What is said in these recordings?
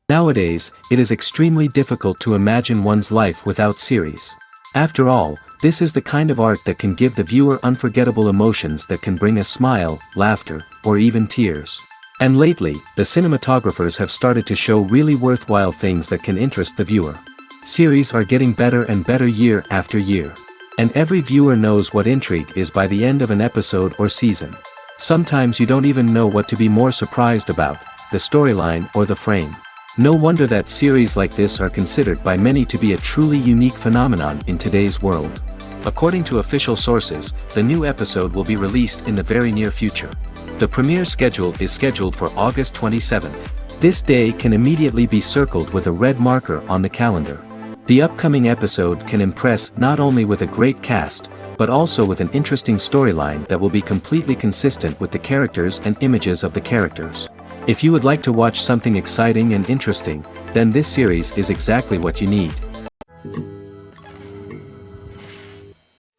Nowadays, it is extremely difficult to imagine one's life without series. After all, this is the kind of art that can give the viewer unforgettable emotions that can bring a smile, laughter, or even tears. And lately, the cinematographers have started to show really worthwhile things that can interest the viewer. Series are getting better and better year after year. And every viewer knows what intrigue is by the end of an episode or season. Sometimes you don't even know what to be more surprised about, the storyline or the frame. No wonder that series like this are considered by many to be a truly unique phenomenon in today's world. According to official sources, the new episode will be released in the very near future. The premiere schedule is scheduled for August 27th. This day can immediately be circled with a red marker on the calendar. The upcoming episode can impress not only with a great cast, but also with an interesting storyline that will be completely consistent with the characters and images of the characters. If you would like to watch something exciting and interesting, then this series is exactly what you need.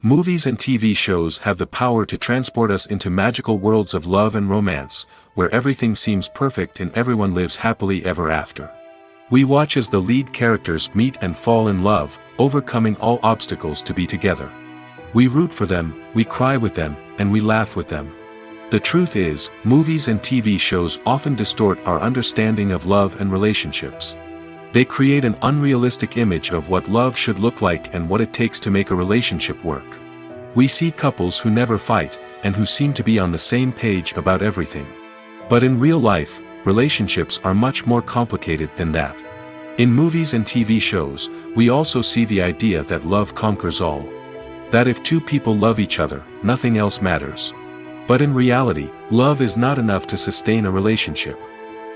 Movies and TV shows have the power to transport us into magical worlds of love and romance, where everything seems perfect and everyone lives happily ever after. We watch as the lead characters meet and fall in love, overcoming all obstacles to be together. We root for them, we cry with them, and we laugh with them. The truth is, movies and TV shows often distort our understanding of love and relationships. They create an unrealistic image of what love should look like and what it takes to make a relationship work. We see couples who never fight, and who seem to be on the same page about everything. But in real life, relationships are much more complicated than that. In movies and TV shows, we also see the idea that love conquers all. That if two people love each other, nothing else matters. But in reality, love is not enough to sustain a relationship.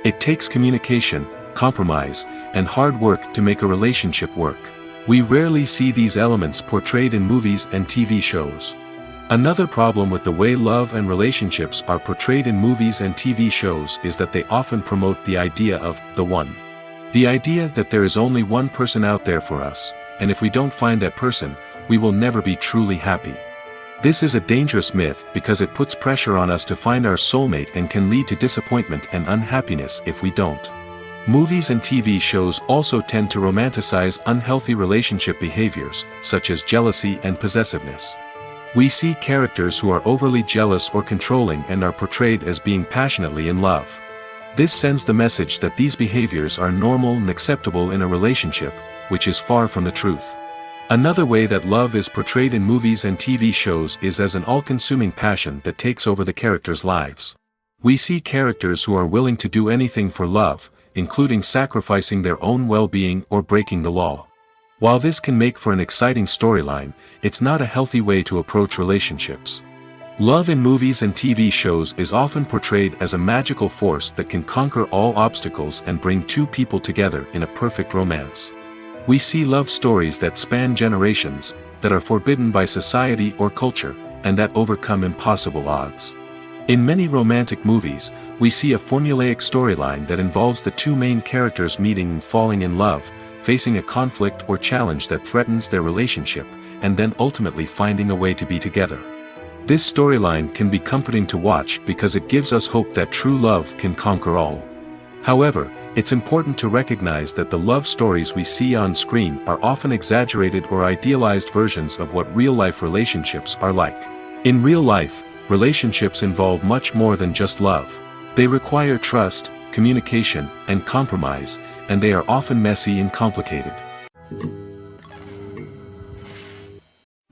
It takes communication, compromise, and hard work to make a relationship work. We rarely see these elements portrayed in movies and TV shows. Another problem with the way love and relationships are portrayed in movies and TV shows is that they often promote the idea of the one. The idea that there is only one person out there for us, and if we don't find that person, we will never be truly happy. This is a dangerous myth because it puts pressure on us to find our soulmate and can lead to disappointment and unhappiness if we don't. Movies and TV shows also tend to romanticize unhealthy relationship behaviors, such as jealousy and possessiveness. We see characters who are overly jealous or controlling and are portrayed as being passionately in love. This sends the message that these behaviors are normal and acceptable in a relationship, which is far from the truth. Another way that love is portrayed in movies and TV shows is as an all-consuming passion that takes over the characters' lives. We see characters who are willing to do anything for love, including sacrificing their own well-being or breaking the law. While this can make for an exciting storyline, it's not a healthy way to approach relationships. Love in movies and TV shows is often portrayed as a magical force that can conquer all obstacles and bring two people together in a perfect romance. We see love stories that span generations, that are forbidden by society or culture, and that overcome impossible odds. In many romantic movies, we see a formulaic storyline that involves the two main characters meeting and falling in love, facing a conflict or challenge that threatens their relationship, and then ultimately finding a way to be together. This storyline can be comforting to watch because it gives us hope that true love can conquer all. However, it's important to recognize that the love stories we see on screen are often exaggerated or idealized versions of what real-life relationships are like. In real life, relationships involve much more than just love. They require trust, communication, and compromise, and they are often messy and complicated.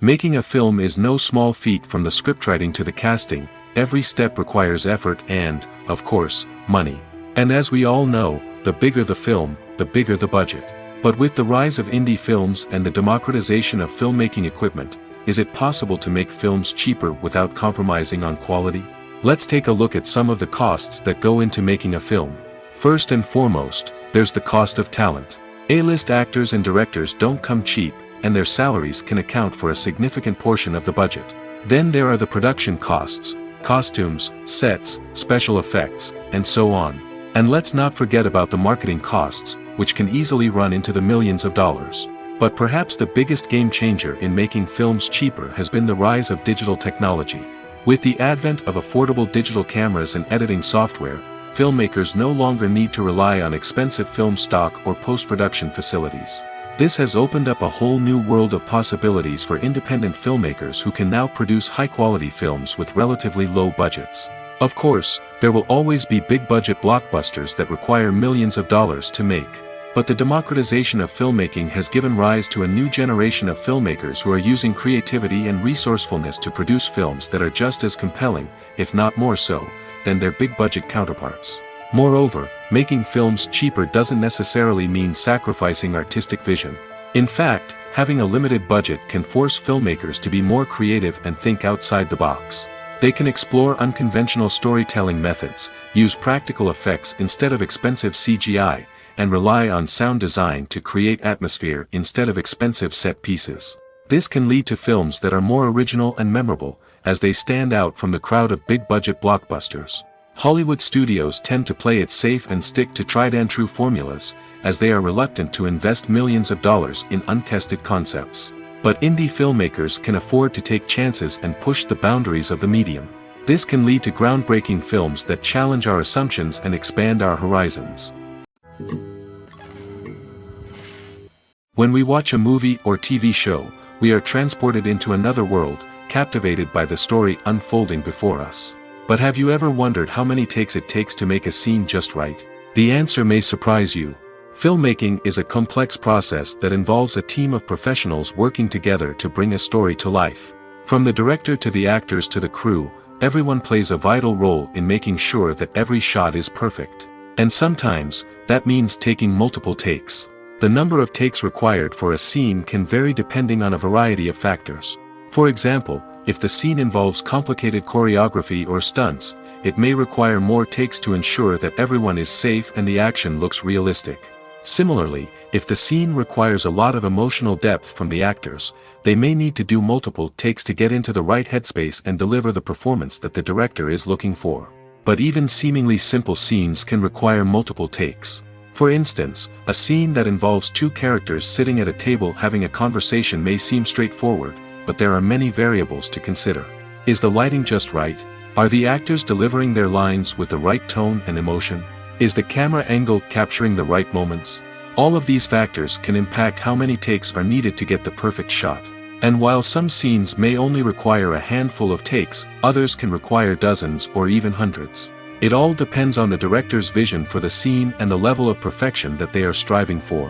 Making a film is no small feat. From the scriptwriting to the casting, every step requires effort and, of course, money. And as we all know, the bigger the film, the bigger the budget. But with the rise of indie films and the democratization of filmmaking equipment, is it possible to make films cheaper without compromising on quality? Let's take a look at some of the costs that go into making a film. First and foremost, there's the cost of talent. A-list actors and directors don't come cheap, and their salaries can account for a significant portion of the budget. Then there are the production costs, costumes, sets, special effects, and so on. And let's not forget about the marketing costs, which can easily run into the millions of dollars. But perhaps the biggest game changer in making films cheaper has been the rise of digital technology. With the advent of affordable digital cameras and editing software, filmmakers no longer need to rely on expensive film stock or post-production facilities. This has opened up a whole new world of possibilities for independent filmmakers who can now produce high-quality films with relatively low budgets. Of course, there will always be big-budget blockbusters that require millions of dollars to make. But the democratization of filmmaking has given rise to a new generation of filmmakers who are using creativity and resourcefulness to produce films that are just as compelling, if not more so, than their big-budget counterparts. Moreover, making films cheaper doesn't necessarily mean sacrificing artistic vision. In fact, having a limited budget can force filmmakers to be more creative and think outside the box. They can explore unconventional storytelling methods, use practical effects instead of expensive CGI, and rely on sound design to create atmosphere instead of expensive set pieces. This can lead to films that are more original and memorable, as they stand out from the crowd of big-budget blockbusters. Hollywood studios tend to play it safe and stick to tried-and-true formulas, as they are reluctant to invest millions of dollars in untested concepts. But indie filmmakers can afford to take chances and push the boundaries of the medium. This can lead to groundbreaking films that challenge our assumptions and expand our horizons. When we watch a movie or TV show, we are transported into another world, captivated by the story unfolding before us. But have you ever wondered how many takes it takes to make a scene just right? The answer may surprise you. Filmmaking is a complex process that involves a team of professionals working together to bring a story to life. From the director to the actors to the crew, everyone plays a vital role in making sure that every shot is perfect. And sometimes, that means taking multiple takes. The number of takes required for a scene can vary depending on a variety of factors. For example, if the scene involves complicated choreography or stunts, it may require more takes to ensure that everyone is safe and the action looks realistic. Similarly, if the scene requires a lot of emotional depth from the actors, they may need to do multiple takes to get into the right headspace and deliver the performance that the director is looking for. But even seemingly simple scenes can require multiple takes. For instance, a scene that involves two characters sitting at a table having a conversation may seem straightforward, but there are many variables to consider. Is the lighting just right? Are the actors delivering their lines with the right tone and emotion? Is the camera angle capturing the right moments? All of these factors can impact how many takes are needed to get the perfect shot. And while some scenes may only require a handful of takes, others can require dozens or even hundreds. It all depends on the director's vision for the scene and the level of perfection that they are striving for.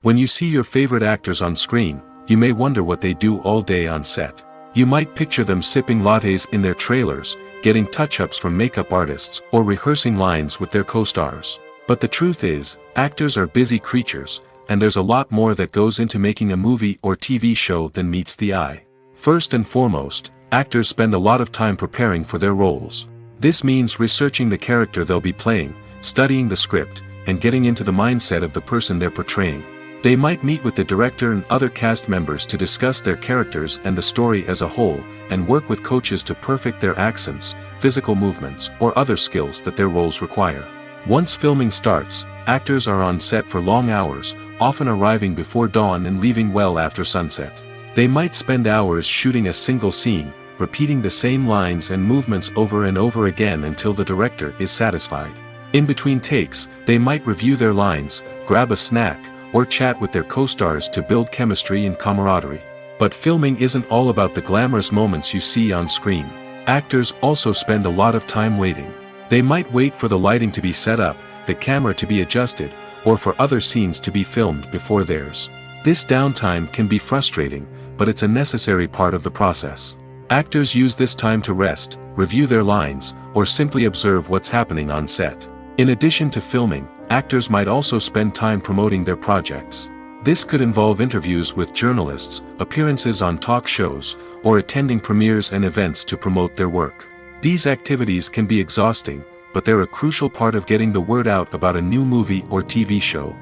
When you see your favorite actors on screen, you may wonder what they do all day on set. You might picture them sipping lattes in their trailers, getting touch-ups from makeup artists, or rehearsing lines with their co-stars. But the truth is, actors are busy creatures, and there's a lot more that goes into making a movie or TV show than meets the eye. First and foremost, actors spend a lot of time preparing for their roles. This means researching the character they'll be playing, studying the script, and getting into the mindset of the person they're portraying. They might meet with the director and other cast members to discuss their characters and the story as a whole, and work with coaches to perfect their accents, physical movements, or other skills that their roles require. Once filming starts, actors are on set for long hours, often arriving before dawn and leaving well after sunset. They might spend hours shooting a single scene, repeating the same lines and movements over and over again until the director is satisfied. In between takes, they might review their lines, grab a snack, or chat with their co-stars to build chemistry and camaraderie. But filming isn't all about the glamorous moments you see on screen. Actors also spend a lot of time waiting. They might wait for the lighting to be set up, the camera to be adjusted, or for other scenes to be filmed before theirs. This downtime can be frustrating, but it's a necessary part of the process. Actors use this time to rest, review their lines, or simply observe what's happening on set. In addition to filming, actors might also spend time promoting their projects. This could involve interviews with journalists, appearances on talk shows, or attending premieres and events to promote their work. These activities can be exhausting, but they're a crucial part of getting the word out about a new movie or TV show.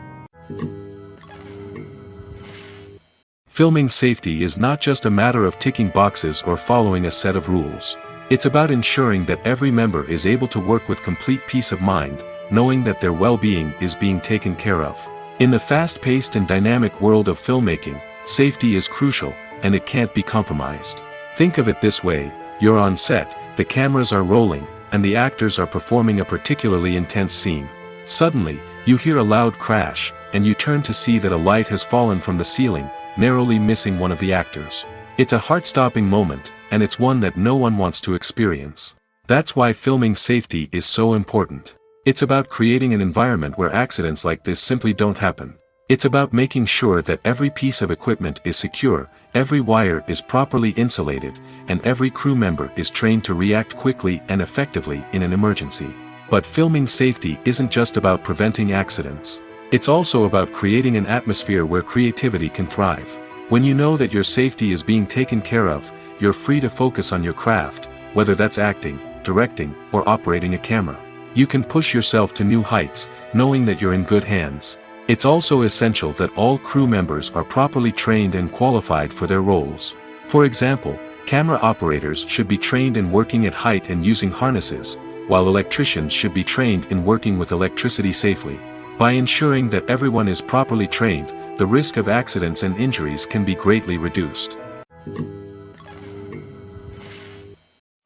Filming safety is not just a matter of ticking boxes or following a set of rules. It's about ensuring that every member is able to work with complete peace of mind, knowing that their well-being is being taken care of. In the fast-paced and dynamic world of filmmaking, safety is crucial, and it can't be compromised. Think of it this way: you're on set, the cameras are rolling, and the actors are performing a particularly intense scene. Suddenly, you hear a loud crash, and you turn to see that a light has fallen from the ceiling, narrowly missing one of the actors. It's a heart-stopping moment, and it's one that no one wants to experience. That's why filming safety is so important. It's about creating an environment where accidents like this simply don't happen. It's about making sure that every piece of equipment is secure, every wire is properly insulated, and every crew member is trained to react quickly and effectively in an emergency. But filming safety isn't just about preventing accidents. It's also about creating an atmosphere where creativity can thrive. When you know that your safety is being taken care of, you're free to focus on your craft, whether that's acting, directing, or operating a camera. You can push yourself to new heights, knowing that you're in good hands. It's also essential that all crew members are properly trained and qualified for their roles. For example, camera operators should be trained in working at height and using harnesses, while electricians should be trained in working with electricity safely. By ensuring that everyone is properly trained, the risk of accidents and injuries can be greatly reduced.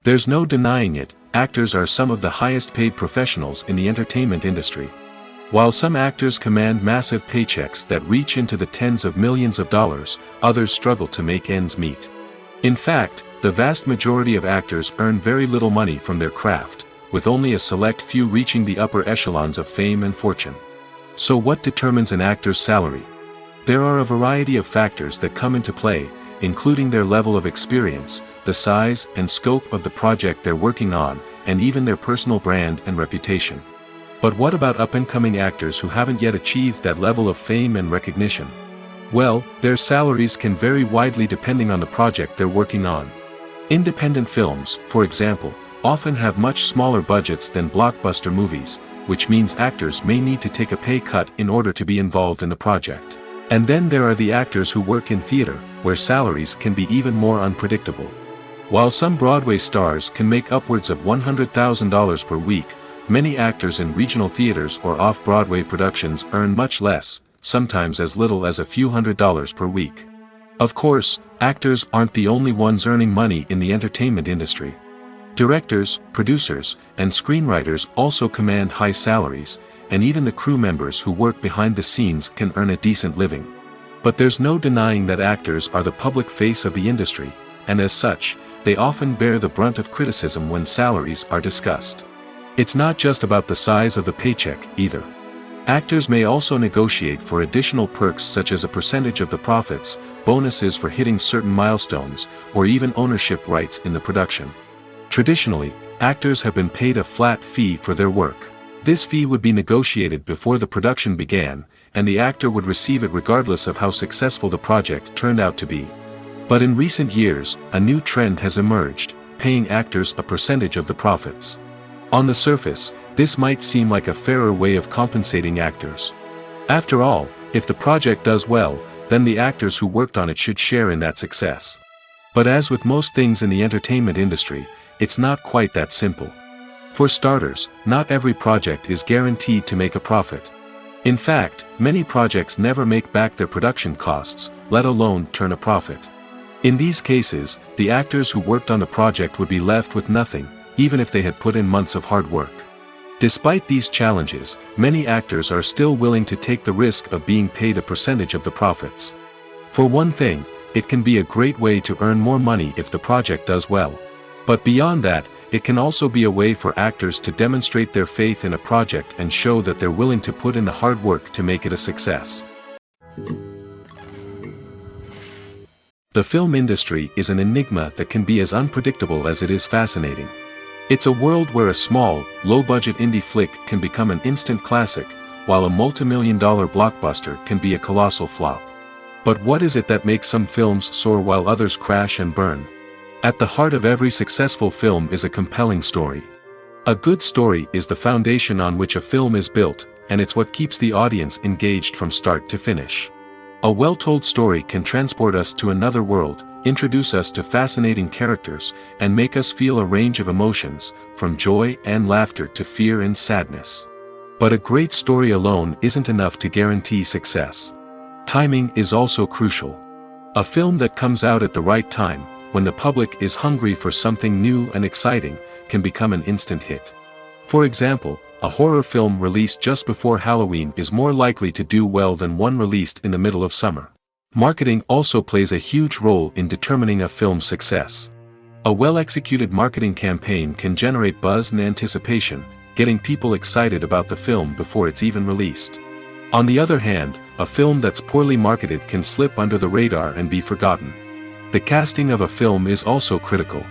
There's no denying it, actors are some of the highest paid professionals in the entertainment industry. While some actors command massive paychecks that reach into the tens of millions of dollars, others struggle to make ends meet. In fact, the vast majority of actors earn very little money from their craft, with only a select few reaching the upper echelons of fame and fortune. So what determines an actor's salary? There are a variety of factors that come into play, including their level of experience, the size and scope of the project they're working on, and even their personal brand and reputation. But what about up-and-coming actors who haven't yet achieved that level of fame and recognition? Well, their salaries can vary widely depending on the project they're working on. Independent films, for example, often have much smaller budgets than blockbuster movies, which means actors may need to take a pay cut in order to be involved in the project. And then there are the actors who work in theater, where salaries can be even more unpredictable. While some Broadway stars can make upwards of $100,000 per week, many actors in regional theaters or off-Broadway productions earn much less, sometimes as little as a few $100s per week. Of course, actors aren't the only ones earning money in the entertainment industry. Directors, producers, and screenwriters also command high salaries, and even the crew members who work behind the scenes can earn a decent living. But there's no denying that actors are the public face of the industry, and as such, they often bear the brunt of criticism when salaries are discussed. It's not just about the size of the paycheck, either. Actors may also negotiate for additional perks such as a percentage of the profits, bonuses for hitting certain milestones, or even ownership rights in the production. Traditionally, actors have been paid a flat fee for their work. This fee would be negotiated before the production began, and the actor would receive it regardless of how successful the project turned out to be. But in recent years, a new trend has emerged, paying actors a percentage of the profits. On the surface, this might seem like a fairer way of compensating actors. After all, if the project does well, then the actors who worked on it should share in that success. But as with most things in the entertainment industry, it's not quite that simple. For starters, not every project is guaranteed to make a profit. In fact, many projects never make back their production costs, let alone turn a profit. In these cases, the actors who worked on the project would be left with nothing, even if they had put in months of hard work. Despite these challenges, many actors are still willing to take the risk of being paid a percentage of the profits. For one thing, it can be a great way to earn more money if the project does well. But beyond that, it can also be a way for actors to demonstrate their faith in a project and show that they're willing to put in the hard work to make it a success. The film industry is an enigma that can be as unpredictable as it is fascinating. It's a world where a small, low-budget indie flick can become an instant classic, while a multi-million-dollar blockbuster can be a colossal flop. But what is it that makes some films soar while others crash and burn? At the heart of every successful film is a compelling story. A good story is the foundation on which a film is built, and it's what keeps the audience engaged from start to finish. A well-told story can transport us to another world, introduce us to fascinating characters, and make us feel a range of emotions, from joy and laughter to fear and sadness. But a great story alone isn't enough to guarantee success. Timing is also crucial. A film that comes out at the right time, when the public is hungry for something new and exciting, can become an instant hit. For example, a horror film released just before Halloween is more likely to do well than one released in the middle of summer. Marketing also plays a huge role in determining a film's success. A well-executed marketing campaign can generate buzz and anticipation, getting people excited about the film before it's even released. On the other hand, a film that's poorly marketed can slip under the radar and be forgotten. The casting of a film is also critical.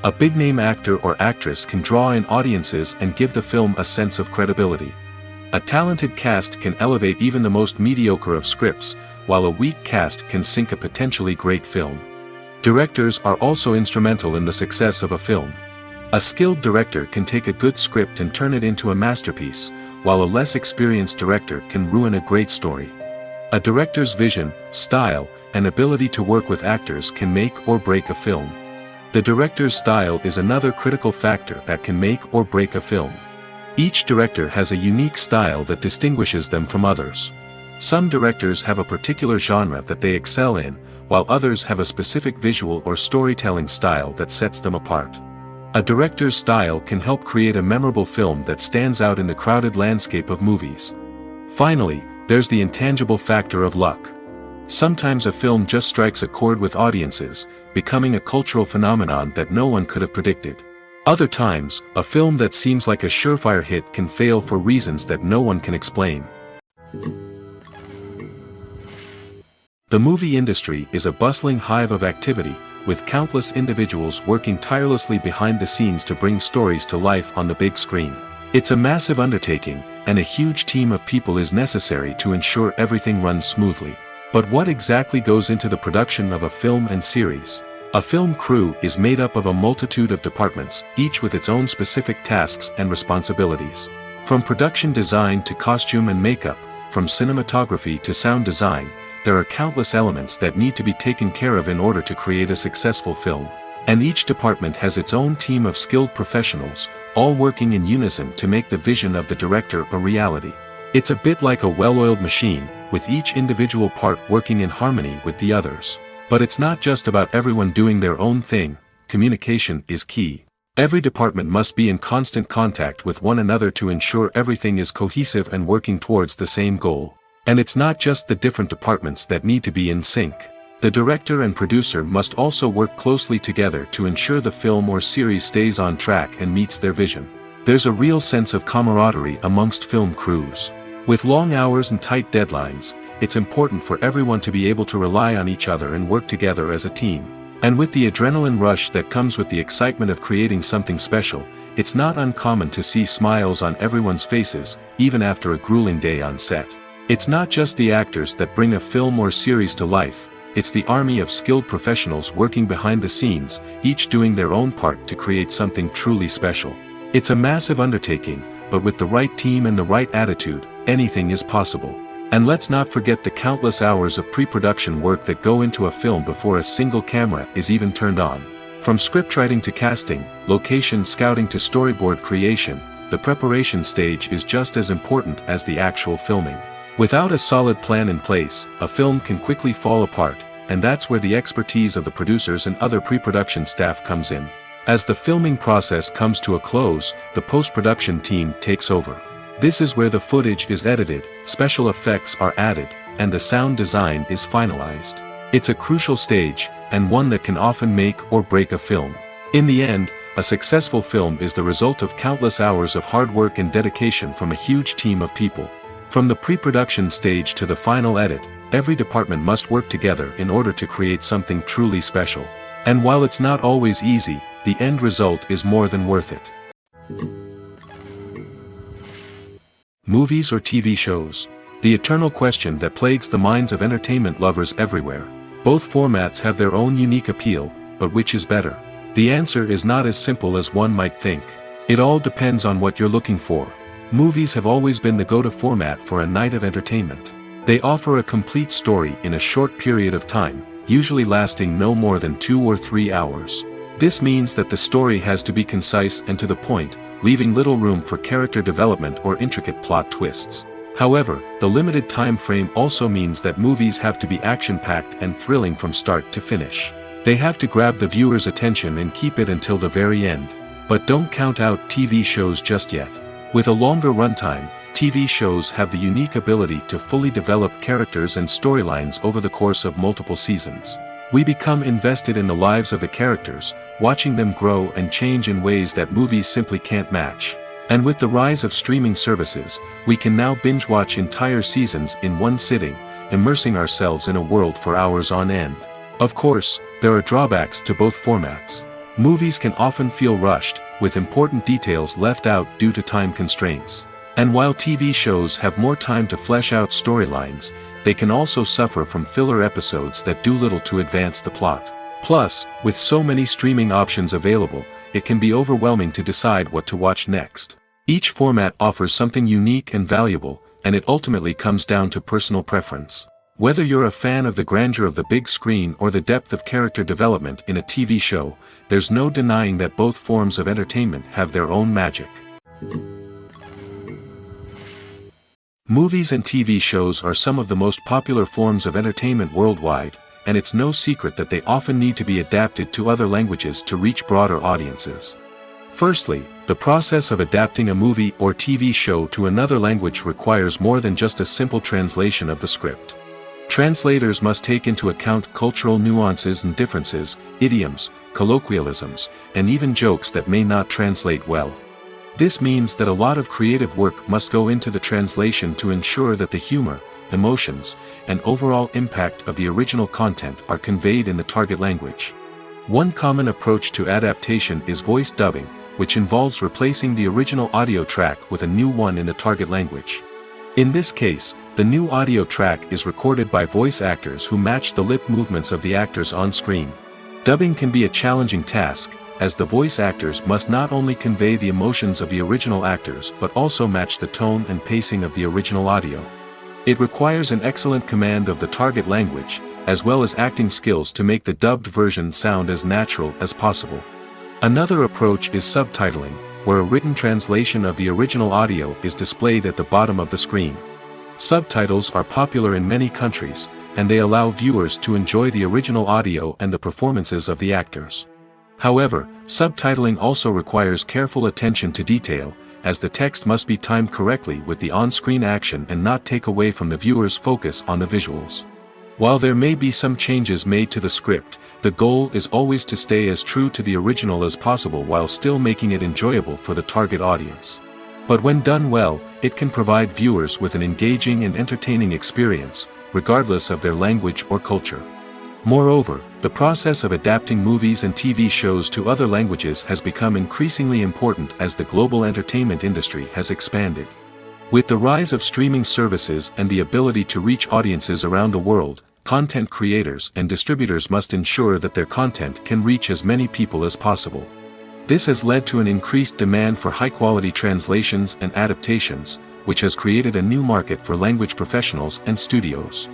A big-name actor or actress can draw in audiences and give the film a sense of credibility. A talented cast can elevate even the most mediocre of scripts, while a weak cast can sink a potentially great film. Directors are also instrumental in the success of a film. A skilled director can take a good script and turn it into a masterpiece, while a less experienced director can ruin a great story. A director's vision, style, and ability to work with actors can make or break a film. The director's style is another critical factor that can make or break a film. Each director has a unique style that distinguishes them from others. Some directors have a particular genre that they excel in, while others have a specific visual or storytelling style that sets them apart. A director's style can help create a memorable film that stands out in the crowded landscape of movies. Finally, there's the intangible factor of luck. Sometimes a film just strikes a chord with audiences, becoming a cultural phenomenon that no one could have predicted. Other times, a film that seems like a surefire hit can fail for reasons that no one can explain. The movie industry is a bustling hive of activity, with countless individuals working tirelessly behind the scenes to bring stories to life on the big screen. It's a massive undertaking, and a huge team of people is necessary to ensure everything runs smoothly. But what exactly goes into the production of a film and series? A film crew is made up of a multitude of departments, each with its own specific tasks and responsibilities. From production design to costume and makeup, from cinematography to sound design, there are countless elements that need to be taken care of in order to create a successful film. And each department has its own team of skilled professionals, all working in unison to make the vision of the director a reality. It's a bit like a well-oiled machine, with each individual part working in harmony with the others. But it's not just about everyone doing their own thing. Communication is key. Every department must be in constant contact with one another to ensure everything is cohesive and working towards the same goal. And it's not just the different departments that need to be in sync. The director and producer must also work closely together to ensure the film or series stays on track and meets their vision. There's a real sense of camaraderie amongst film crews. With long hours and tight deadlines, it's important for everyone to be able to rely on each other and work together as a team. And with the adrenaline rush that comes with the excitement of creating something special, it's not uncommon to see smiles on everyone's faces, even after a grueling day on set. It's not just the actors that bring a film or series to life, it's the army of skilled professionals working behind the scenes, each doing their own part to create something truly special. It's a massive undertaking, but with the right team and the right attitude, anything is possible. And let's not forget the countless hours of pre-production work that go into a film before a single camera is even turned on. From scriptwriting to casting, location scouting to storyboard creation, the preparation stage is just as important as the actual filming. Without a solid plan in place, a film can quickly fall apart, and that's where the expertise of the producers and other pre-production staff comes in. As the filming process comes to a close, the post-production team takes over. This is where the footage is edited, special effects are added, and the sound design is finalized. It's a crucial stage, and one that can often make or break a film. In the end, a successful film is the result of countless hours of hard work and dedication from a huge team of people. From the pre-production stage to the final edit, every department must work together in order to create something truly special. And while it's not always easy, the end result is more than worth it. Movies or TV shows? The eternal question that plagues the minds of entertainment lovers everywhere. Both formats have their own unique appeal, but which is better? The answer is not as simple as one might think. It all depends on what you're looking for. Movies have always been the go-to format for a night of entertainment. They offer a complete story in a short period of time, usually lasting no more than 2 or 3 hours. This means that the story has to be concise and to the point, leaving little room for character development or intricate plot twists. However, the limited time frame also means that movies have to be action-packed and thrilling from start to finish. They have to grab the viewer's attention and keep it until the very end. But don't count out TV shows just yet. With a longer runtime, TV shows have the unique ability to fully develop characters and storylines over the course of multiple seasons. We become invested in the lives of the characters, watching them grow and change in ways that movies simply can't match. And with the rise of streaming services, we can now binge-watch entire seasons in one sitting, immersing ourselves in a world for hours on end. Of course, there are drawbacks to both formats. Movies can often feel rushed, with important details left out due to time constraints. And while TV shows have more time to flesh out storylines, they can also suffer from filler episodes that do little to advance the plot. Plus, with so many streaming options available, it can be overwhelming to decide what to watch next. Each format offers something unique and valuable, and it ultimately comes down to personal preference. Whether you're a fan of the grandeur of the big screen or the depth of character development in a TV show, there's no denying that both forms of entertainment have their own magic. Movies and TV shows are some of the most popular forms of entertainment worldwide, and it's no secret that they often need to be adapted to other languages to reach broader audiences. Firstly, the process of adapting a movie or TV show to another language requires more than just a simple translation of the script. Translators must take into account cultural nuances and differences, idioms, colloquialisms, and even jokes that may not translate well. This means that a lot of creative work must go into the translation to ensure that the humor, emotions, and overall impact of the original content are conveyed in the target language. One common approach to adaptation is voice dubbing, which involves replacing the original audio track with a new one in the target language. In this case, the new audio track is recorded by voice actors who match the lip movements of the actors on screen. Dubbing can be a challenging task, as the voice actors must not only convey the emotions of the original actors but also match the tone and pacing of the original audio. It requires an excellent command of the target language, as well as acting skills to make the dubbed version sound as natural as possible. Another approach is subtitling, where a written translation of the original audio is displayed at the bottom of the screen. Subtitles are popular in many countries, and they allow viewers to enjoy the original audio and the performances of the actors. However, subtitling also requires careful attention to detail, as the text must be timed correctly with the on-screen action and not take away from the viewer's focus on the visuals. While there may be some changes made to the script, the goal is always to stay as true to the original as possible while still making it enjoyable for the target audience. But when done well, it can provide viewers with an engaging and entertaining experience, regardless of their language or culture. Moreover, the process of adapting movies and TV shows to other languages has become increasingly important as the global entertainment industry has expanded. With the rise of streaming services and the ability to reach audiences around the world, content creators and distributors must ensure that their content can reach as many people as possible. This has led to an increased demand for high-quality translations and adaptations, which has created a new market for language professionals and studios.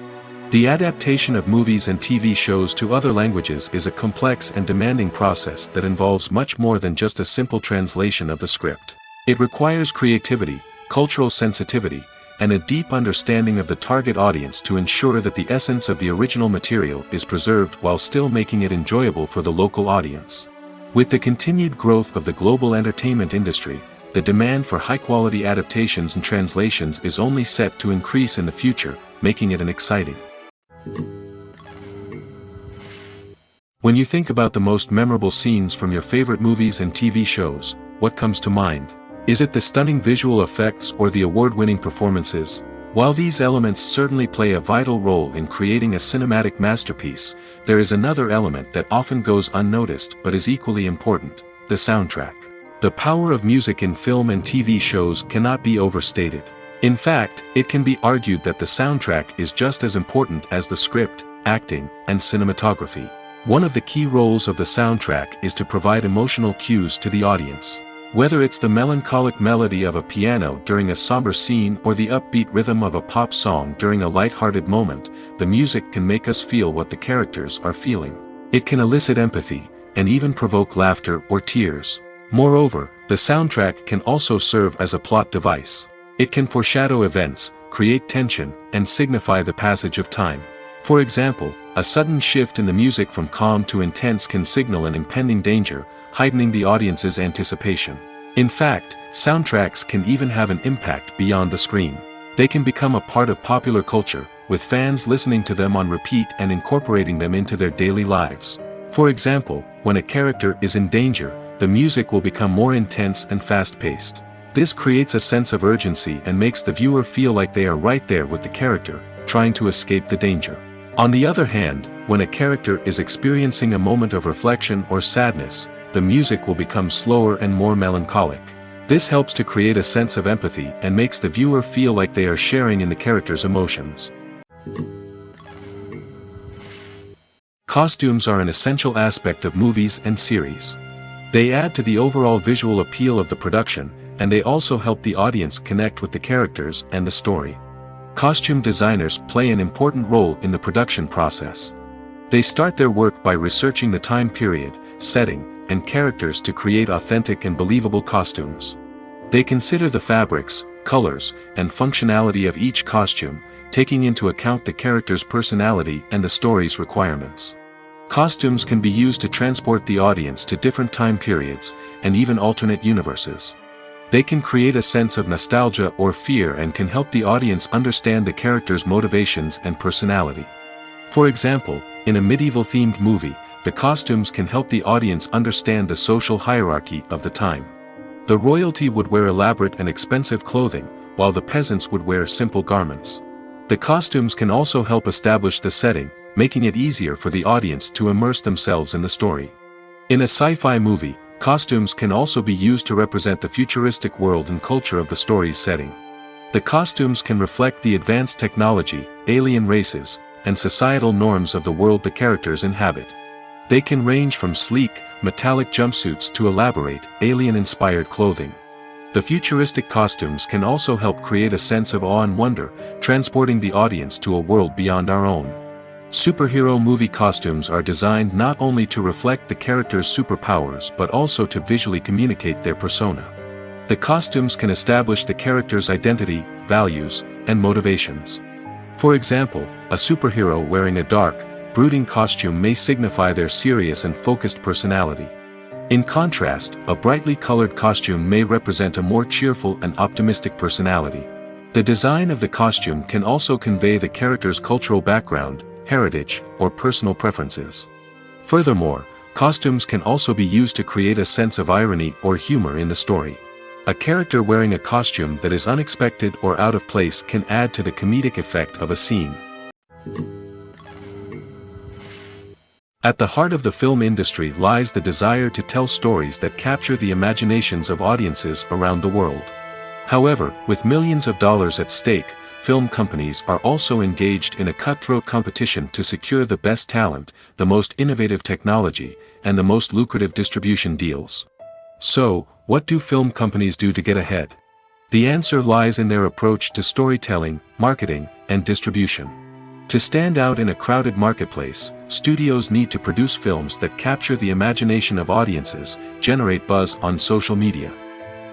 The adaptation of movies and TV shows to other languages is a complex and demanding process that involves much more than just a simple translation of the script. It requires creativity, cultural sensitivity, and a deep understanding of the target audience to ensure that the essence of the original material is preserved while still making it enjoyable for the local audience. With the continued growth of the global entertainment industry, the demand for high-quality adaptations and translations is only set to increase in the future, making it an exciting When you think about the most memorable scenes from your favorite movies and TV shows, what comes to mind? Is it the stunning visual effects or the award-winning performances? While these elements certainly play a vital role in creating a cinematic masterpiece, there is another element that often goes unnoticed but is equally important: the soundtrack. The power of music in film and TV shows cannot be overstated. In fact, it can be argued that the soundtrack is just as important as the script, acting, and cinematography. One of the key roles of the soundtrack is to provide emotional cues to the audience. Whether it's the melancholic melody of a piano during a somber scene or the upbeat rhythm of a pop song during a light-hearted moment, the music can make us feel what the characters are feeling. It can elicit empathy, and even provoke laughter or tears. Moreover, the soundtrack can also serve as a plot device. It can foreshadow events, create tension, and signify the passage of time. For example, a sudden shift in the music from calm to intense can signal an impending danger, heightening the audience's anticipation. In fact, soundtracks can even have an impact beyond the screen. They can become a part of popular culture, with fans listening to them on repeat and incorporating them into their daily lives. For example, when a character is in danger, the music will become more intense and fast-paced. This creates a sense of urgency and makes the viewer feel like they are right there with the character, trying to escape the danger. On the other hand, when a character is experiencing a moment of reflection or sadness, the music will become slower and more melancholic. This helps to create a sense of empathy and makes the viewer feel like they are sharing in the character's emotions. Costumes are an essential aspect of movies and series. They add to the overall visual appeal of the production, and they also help the audience connect with the characters and the story. Costume designers play an important role in the production process. They start their work by researching the time period, setting, and characters to create authentic and believable costumes. They consider the fabrics, colors, and functionality of each costume, taking into account the character's personality and the story's requirements. Costumes can be used to transport the audience to different time periods, and even alternate universes. They can create a sense of nostalgia or fear and can help the audience understand the character's motivations and personality. For example, in a medieval-themed movie, the costumes can help the audience understand the social hierarchy of the time. The royalty would wear elaborate and expensive clothing, while the peasants would wear simple garments. The costumes can also help establish the setting, making it easier for the audience to immerse themselves in the story. In a sci-fi movie, costumes can also be used to represent the futuristic world and culture of the story's setting. The costumes can reflect the advanced technology, alien races, and societal norms of the world the characters inhabit. They can range from sleek, metallic jumpsuits to elaborate, alien-inspired clothing. The futuristic costumes can also help create a sense of awe and wonder, transporting the audience to a world beyond our own. Superhero movie costumes are designed not only to reflect the character's superpowers but also to visually communicate their persona. The costumes can establish the character's identity, values, and motivations. For example, a superhero wearing a dark, brooding costume may signify their serious and focused personality. In contrast, a brightly colored costume may represent a more cheerful and optimistic personality. The design of the costume can also convey the character's cultural background, heritage, or personal preferences. Furthermore, costumes can also be used to create a sense of irony or humor in the story. A character wearing a costume that is unexpected or out of place can add to the comedic effect of a scene. At the heart of the film industry lies the desire to tell stories that capture the imaginations of audiences around the world. However, with millions of dollars at stake, film companies are also engaged in a cutthroat competition to secure the best talent, the most innovative technology, and the most lucrative distribution deals. So, what do film companies do to get ahead? The answer lies in their approach to storytelling, marketing, and distribution. To stand out in a crowded marketplace, studios need to produce films that capture the imagination of audiences, generate buzz on social media.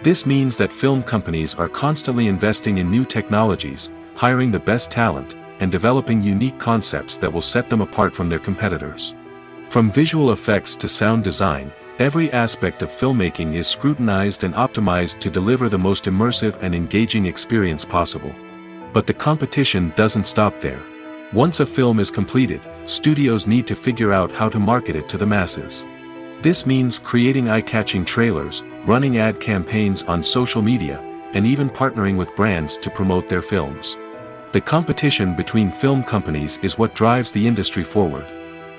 This means that film companies are constantly investing in new technologies, hiring the best talent, and developing unique concepts that will set them apart from their competitors. From visual effects to sound design, every aspect of filmmaking is scrutinized and optimized to deliver the most immersive and engaging experience possible. But the competition doesn't stop there. Once a film is completed, studios need to figure out how to market it to the masses. This means creating eye-catching trailers, running ad campaigns on social media, and even partnering with brands to promote their films. The competition between film companies is what drives the industry forward.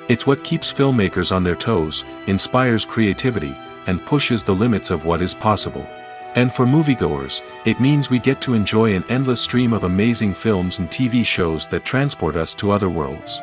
It's what keeps filmmakers on their toes, inspires creativity, and pushes the limits of what is possible. And for moviegoers, it means we get to enjoy an endless stream of amazing films and TV shows that transport us to other worlds.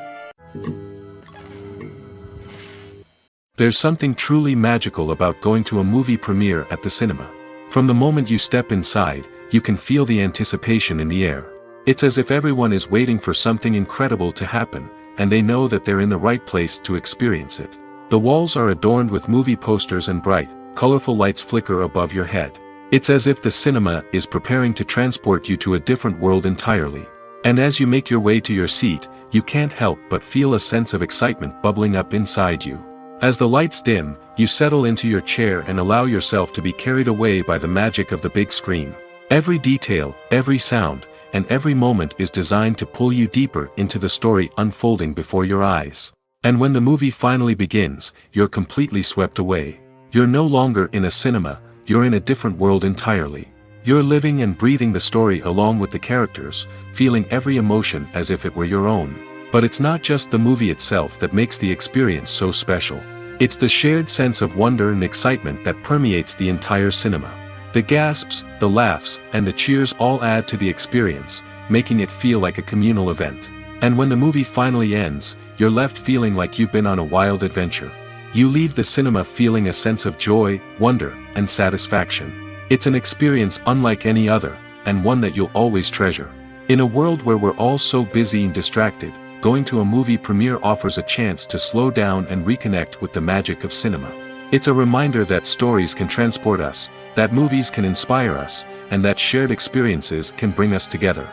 There's something truly magical about going to a movie premiere at the cinema. From the moment you step inside, you can feel the anticipation in the air. It's as if everyone is waiting for something incredible to happen, and they know that they're in the right place to experience it. The walls are adorned with movie posters and bright, colorful lights flicker above your head. It's as if the cinema is preparing to transport you to a different world entirely. And as you make your way to your seat, you can't help but feel a sense of excitement bubbling up inside you. As the lights dim, you settle into your chair and allow yourself to be carried away by the magic of the big screen. Every detail, every sound, and every moment is designed to pull you deeper into the story unfolding before your eyes. And when the movie finally begins, you're completely swept away. You're no longer in a cinema, you're in a different world entirely. You're living and breathing the story along with the characters, feeling every emotion as if it were your own. But it's not just the movie itself that makes the experience so special. It's the shared sense of wonder and excitement that permeates the entire cinema. The gasps, the laughs, and the cheers all add to the experience, making it feel like a communal event. And when the movie finally ends, you're left feeling like you've been on a wild adventure. You leave the cinema feeling a sense of joy, wonder, and satisfaction. It's an experience unlike any other, and one that you'll always treasure. In a world where we're all so busy and distracted, going to a movie premiere offers a chance to slow down and reconnect with the magic of cinema. It's a reminder that stories can transport us, that movies can inspire us, and that shared experiences can bring us together.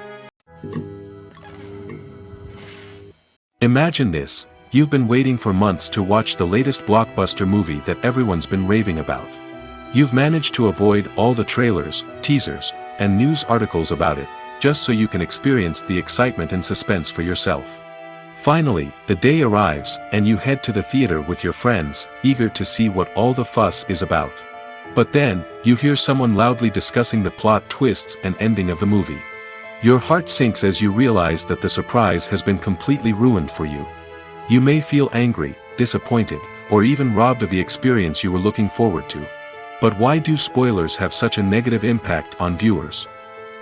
Imagine this. You've been waiting for months to watch the latest blockbuster movie that everyone's been raving about. You've managed to avoid all the trailers, teasers, and news articles about it, just so you can experience the excitement and suspense for yourself. Finally, the day arrives, and you head to the theater with your friends, eager to see what all the fuss is about. But then, you hear someone loudly discussing the plot twists and ending of the movie. Your heart sinks as you realize that the surprise has been completely ruined for you. You may feel angry, disappointed, or even robbed of the experience you were looking forward to. But why do spoilers have such a negative impact on viewers?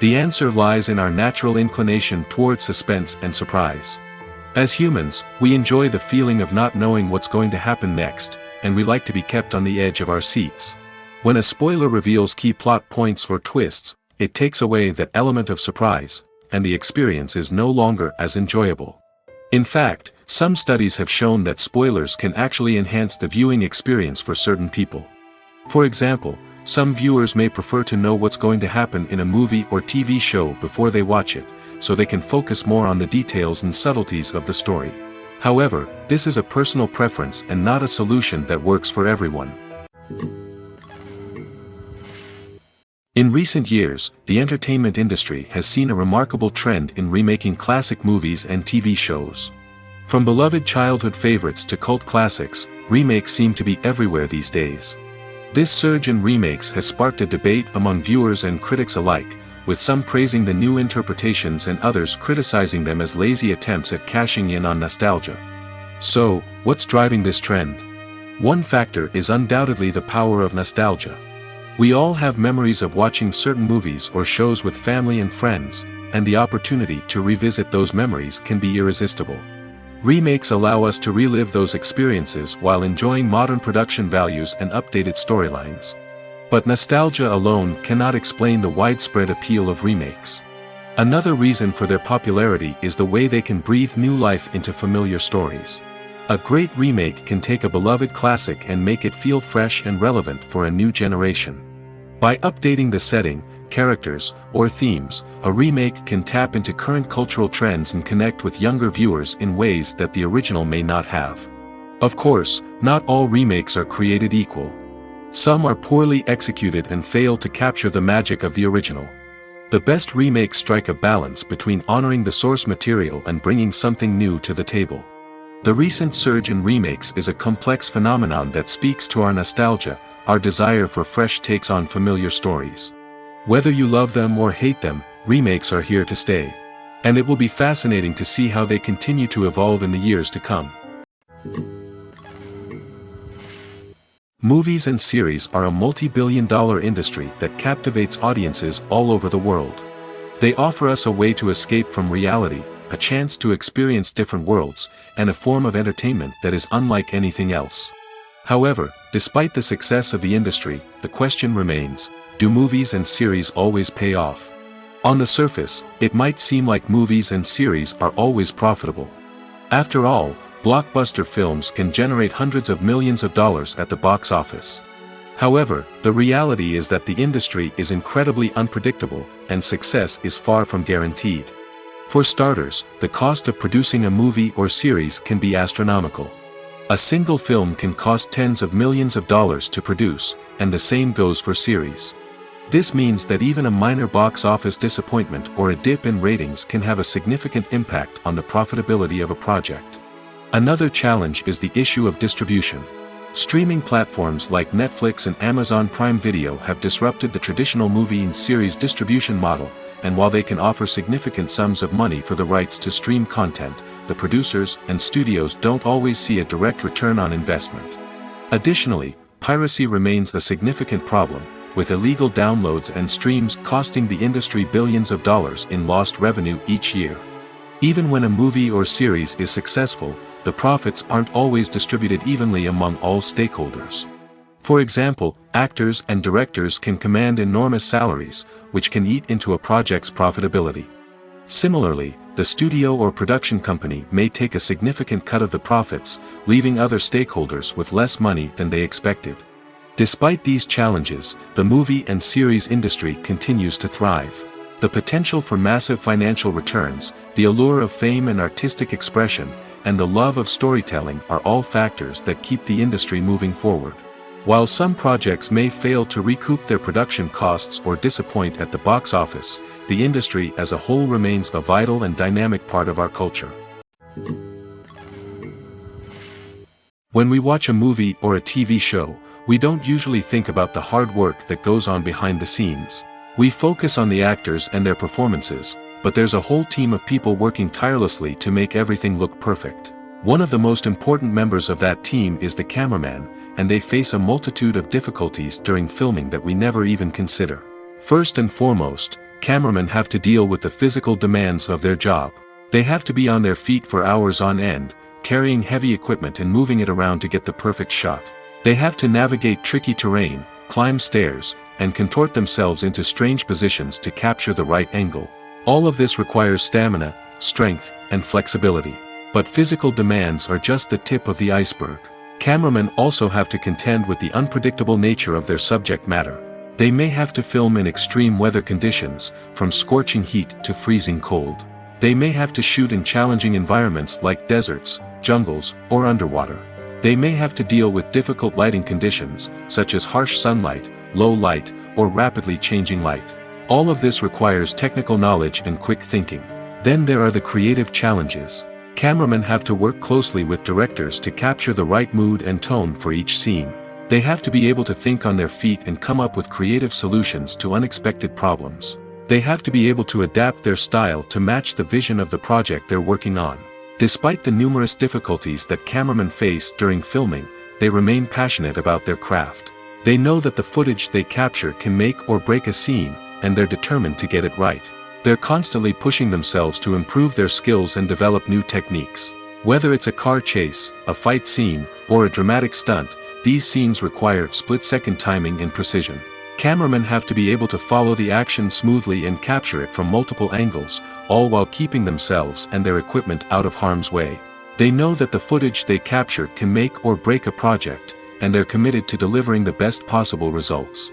The answer lies in our natural inclination toward suspense and surprise. As humans, we enjoy the feeling of not knowing what's going to happen next, and we like to be kept on the edge of our seats. When a spoiler reveals key plot points or twists, it takes away that element of surprise, and the experience is no longer as enjoyable. In fact, some studies have shown that spoilers can actually enhance the viewing experience for certain people. For example, some viewers may prefer to know what's going to happen in a movie or TV show before they watch it, so they can focus more on the details and subtleties of the story. However, this is a personal preference and not a solution that works for everyone. In recent years, the entertainment industry has seen a remarkable trend in remaking classic movies and TV shows. From beloved childhood favorites to cult classics, remakes seem to be everywhere these days. This surge in remakes has sparked a debate among viewers and critics alike, with some praising the new interpretations and others criticizing them as lazy attempts at cashing in on nostalgia. So, what's driving this trend? One factor is undoubtedly the power of nostalgia. We all have memories of watching certain movies or shows with family and friends, and the opportunity to revisit those memories can be irresistible. Remakes allow us to relive those experiences while enjoying modern production values and updated storylines. But nostalgia alone cannot explain the widespread appeal of remakes. Another reason for their popularity is the way they can breathe new life into familiar stories. A great remake can take a beloved classic and make it feel fresh and relevant for a new generation. By updating the setting, characters, or themes, a remake can tap into current cultural trends and connect with younger viewers in ways that the original may not have. Of course, not all remakes are created equal. Some are poorly executed and fail to capture the magic of the original. The best remakes strike a balance between honoring the source material and bringing something new to the table. The recent surge in remakes is a complex phenomenon that speaks to our nostalgia, our desire for fresh takes on familiar stories. Whether you love them or hate them, remakes are here to stay. And it will be fascinating to see how they continue to evolve in the years to come. Movies and series are a multi-billion-dollar industry that captivates audiences all over the world. They offer us a way to escape from reality, a chance to experience different worlds, and a form of entertainment that is unlike anything else. However, despite the success of the industry, the question remains, do movies and series always pay off? On the surface, it might seem like movies and series are always profitable. After all, blockbuster films can generate hundreds of millions of dollars at the box office. However, the reality is that the industry is incredibly unpredictable, and success is far from guaranteed. For starters, the cost of producing a movie or series can be astronomical. A single film can cost tens of millions of dollars to produce, and the same goes for series. This means that even a minor box office disappointment or a dip in ratings can have a significant impact on the profitability of a project. Another challenge is the issue of distribution. Streaming platforms like Netflix and Amazon Prime Video have disrupted the traditional movie and series distribution model, and while they can offer significant sums of money for the rights to stream content, the producers and studios don't always see a direct return on investment. Additionally, piracy remains a significant problem, with illegal downloads and streams costing the industry billions of dollars in lost revenue each year. Even when a movie or series is successful, the profits aren't always distributed evenly among all stakeholders. For example, actors and directors can command enormous salaries, which can eat into a project's profitability. Similarly, the studio or production company may take a significant cut of the profits, leaving other stakeholders with less money than they expected. Despite these challenges, the movie and series industry continues to thrive. The potential for massive financial returns, the allure of fame and artistic expression, and the love of storytelling are all factors that keep the industry moving forward. While some projects may fail to recoup their production costs or disappoint at the box office, the industry as a whole remains a vital and dynamic part of our culture. When we watch a movie or a TV show, we don't usually think about the hard work that goes on behind the scenes. We focus on the actors and their performances, but there's a whole team of people working tirelessly to make everything look perfect. One of the most important members of that team is the cameraman, and they face a multitude of difficulties during filming that we never even consider. First and foremost, cameramen have to deal with the physical demands of their job. They have to be on their feet for hours on end, carrying heavy equipment and moving it around to get the perfect shot. They have to navigate tricky terrain, climb stairs, and contort themselves into strange positions to capture the right angle. All of this requires stamina, strength, and flexibility. But physical demands are just the tip of the iceberg. Cameramen also have to contend with the unpredictable nature of their subject matter. They may have to film in extreme weather conditions, from scorching heat to freezing cold. They may have to shoot in challenging environments like deserts, jungles, or underwater. They may have to deal with difficult lighting conditions, such as harsh sunlight, low light, or rapidly changing light. All of this requires technical knowledge and quick thinking. Then there are the creative challenges. Cameramen have to work closely with directors to capture the right mood and tone for each scene. They have to be able to think on their feet and come up with creative solutions to unexpected problems. They have to be able to adapt their style to match the vision of the project they're working on. Despite the numerous difficulties that cameramen face during filming, they remain passionate about their craft. They know that the footage they capture can make or break a scene, and they're determined to get it right. They're constantly pushing themselves to improve their skills and develop new techniques. Whether it's a car chase, a fight scene, or a dramatic stunt, these scenes require split-second timing and precision. Cameramen have to be able to follow the action smoothly and capture it from multiple angles, all while keeping themselves and their equipment out of harm's way. They know that the footage they capture can make or break a project, and they're committed to delivering the best possible results.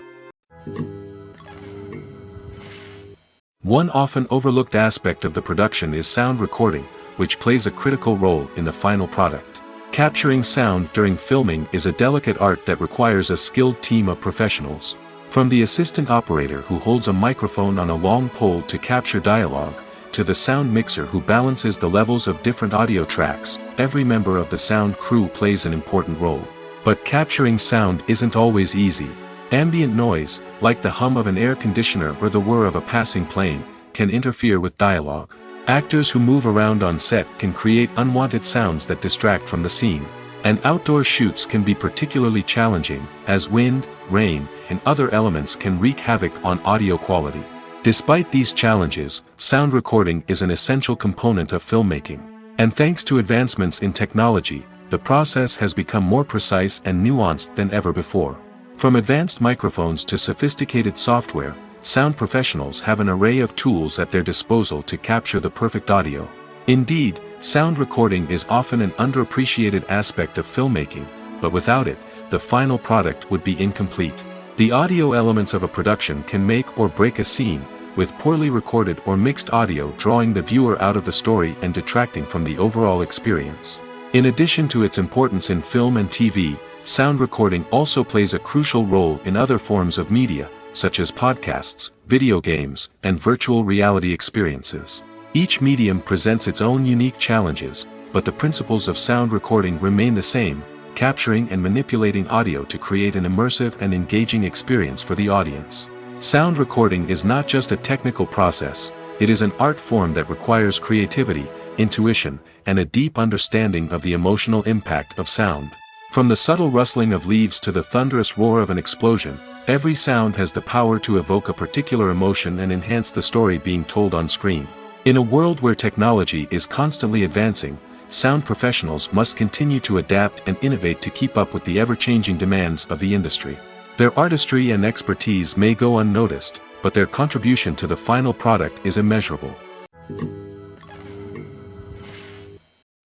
One often overlooked aspect of the production is sound recording, which plays a critical role in the final product. Capturing sound during filming is a delicate art that requires a skilled team of professionals. From the assistant operator who holds a microphone on a long pole to capture dialogue, to the sound mixer who balances the levels of different audio tracks, every member of the sound crew plays an important role. But capturing sound isn't always easy. Ambient noise, like the hum of an air conditioner or the whir of a passing plane, can interfere with dialogue. Actors who move around on set can create unwanted sounds that distract from the scene. And outdoor shoots can be particularly challenging, as wind, rain, and other elements can wreak havoc on audio quality. Despite these challenges, sound recording is an essential component of filmmaking. And thanks to advancements in technology, the process has become more precise and nuanced than ever before. From advanced microphones to sophisticated software, sound professionals have an array of tools at their disposal to capture the perfect audio. Indeed, sound recording is often an underappreciated aspect of filmmaking, but without it, the final product would be incomplete. The audio elements of a production can make or break a scene, with poorly recorded or mixed audio drawing the viewer out of the story and detracting from the overall experience. In addition to its importance in film and TV, sound recording also plays a crucial role in other forms of media, such as podcasts, video games, and virtual reality experiences. Each medium presents its own unique challenges, but the principles of sound recording remain the same, capturing and manipulating audio to create an immersive and engaging experience for the audience. Sound recording is not just a technical process, it is an art form that requires creativity, intuition, and a deep understanding of the emotional impact of sound. From the subtle rustling of leaves to the thunderous roar of an explosion, every sound has the power to evoke a particular emotion and enhance the story being told on screen. In a world where technology is constantly advancing, sound professionals must continue to adapt and innovate to keep up with the ever-changing demands of the industry. Their artistry and expertise may go unnoticed, but their contribution to the final product is immeasurable.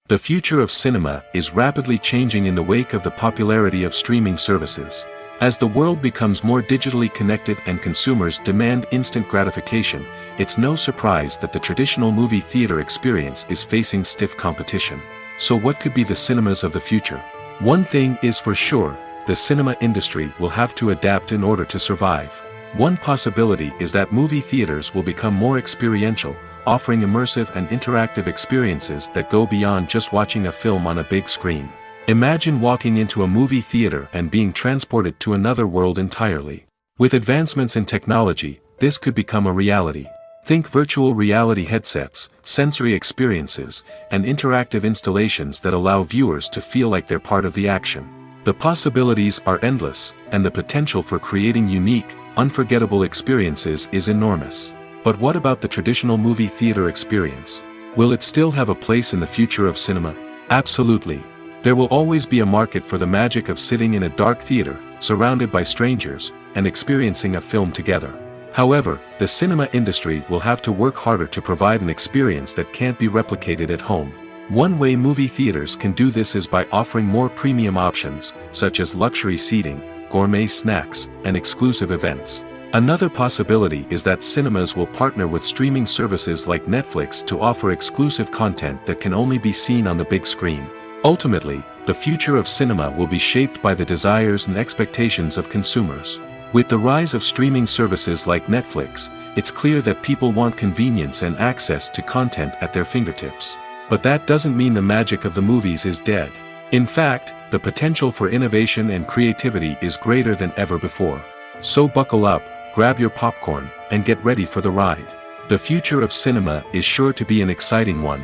The future of cinema is rapidly changing in the wake of the popularity of streaming services. As the world becomes more digitally connected and consumers demand instant gratification, it's no surprise that the traditional movie theater experience is facing stiff competition. So what could be the cinemas of the future? One thing is for sure, the cinema industry will have to adapt in order to survive. One possibility is that movie theaters will become more experiential, offering immersive and interactive experiences that go beyond just watching a film on a big screen. Imagine walking into a movie theater and being transported to another world entirely. With advancements in technology, this could become a reality. Think virtual reality headsets, sensory experiences, and interactive installations that allow viewers to feel like they're part of the action. The possibilities are endless, and the potential for creating unique, unforgettable experiences is enormous. But what about the traditional movie theater experience? Will it still have a place in the future of cinema? Absolutely. There will always be a market for the magic of sitting in a dark theater, surrounded by strangers, and experiencing a film together. However, the cinema industry will have to work harder to provide an experience that can't be replicated at home. One way movie theaters can do this is by offering more premium options, such as luxury seating, gourmet snacks, and exclusive events. Another possibility is that cinemas will partner with streaming services like Netflix to offer exclusive content that can only be seen on the big screen. Ultimately, the future of cinema will be shaped by the desires and expectations of consumers. With the rise of streaming services like Netflix, it's clear that people want convenience and access to content at their fingertips. But that doesn't mean the magic of the movies is dead. In fact, the potential for innovation and creativity is greater than ever before. So buckle up, grab your popcorn, and get ready for the ride. The future of cinema is sure to be an exciting one.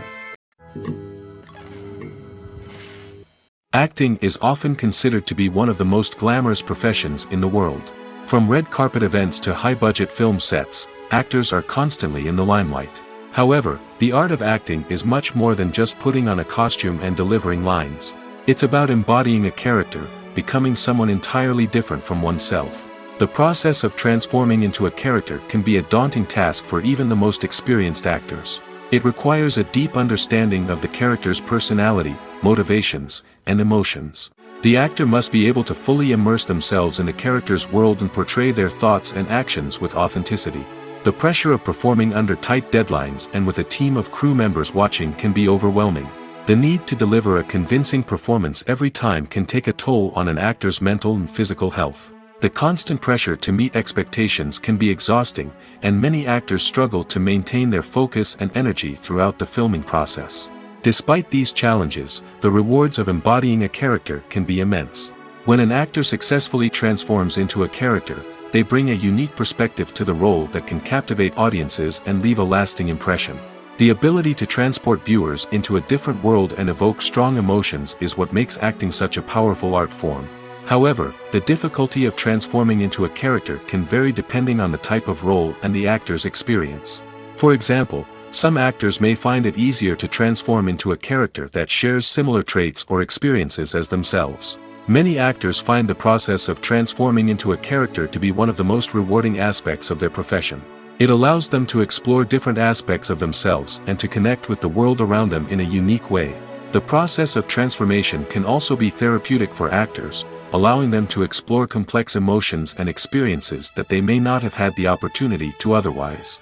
Acting is often considered to be one of the most glamorous professions in the world. From red carpet events to high-budget film sets, actors are constantly in the limelight. However, the art of acting is much more than just putting on a costume and delivering lines. It's about embodying a character, becoming someone entirely different from oneself. The process of transforming into a character can be a daunting task for even the most experienced actors. It requires a deep understanding of the character's personality, motivations, and emotions. The actor must be able to fully immerse themselves in the character's world and portray their thoughts and actions with authenticity. The pressure of performing under tight deadlines and with a team of crew members watching can be overwhelming. The need to deliver a convincing performance every time can take a toll on an actor's mental and physical health. The constant pressure to meet expectations can be exhausting, and many actors struggle to maintain their focus and energy throughout the filming process. Despite these challenges, the rewards of embodying a character can be immense. When an actor successfully transforms into a character, they bring a unique perspective to the role that can captivate audiences and leave a lasting impression. The ability to transport viewers into a different world and evoke strong emotions is what makes acting such a powerful art form. However, the difficulty of transforming into a character can vary depending on the type of role and the actor's experience. For example, some actors may find it easier to transform into a character that shares similar traits or experiences as themselves. Many actors find the process of transforming into a character to be one of the most rewarding aspects of their profession. It allows them to explore different aspects of themselves and to connect with the world around them in a unique way. The process of transformation can also be therapeutic for actors, allowing them to explore complex emotions and experiences that they may not have had the opportunity to otherwise.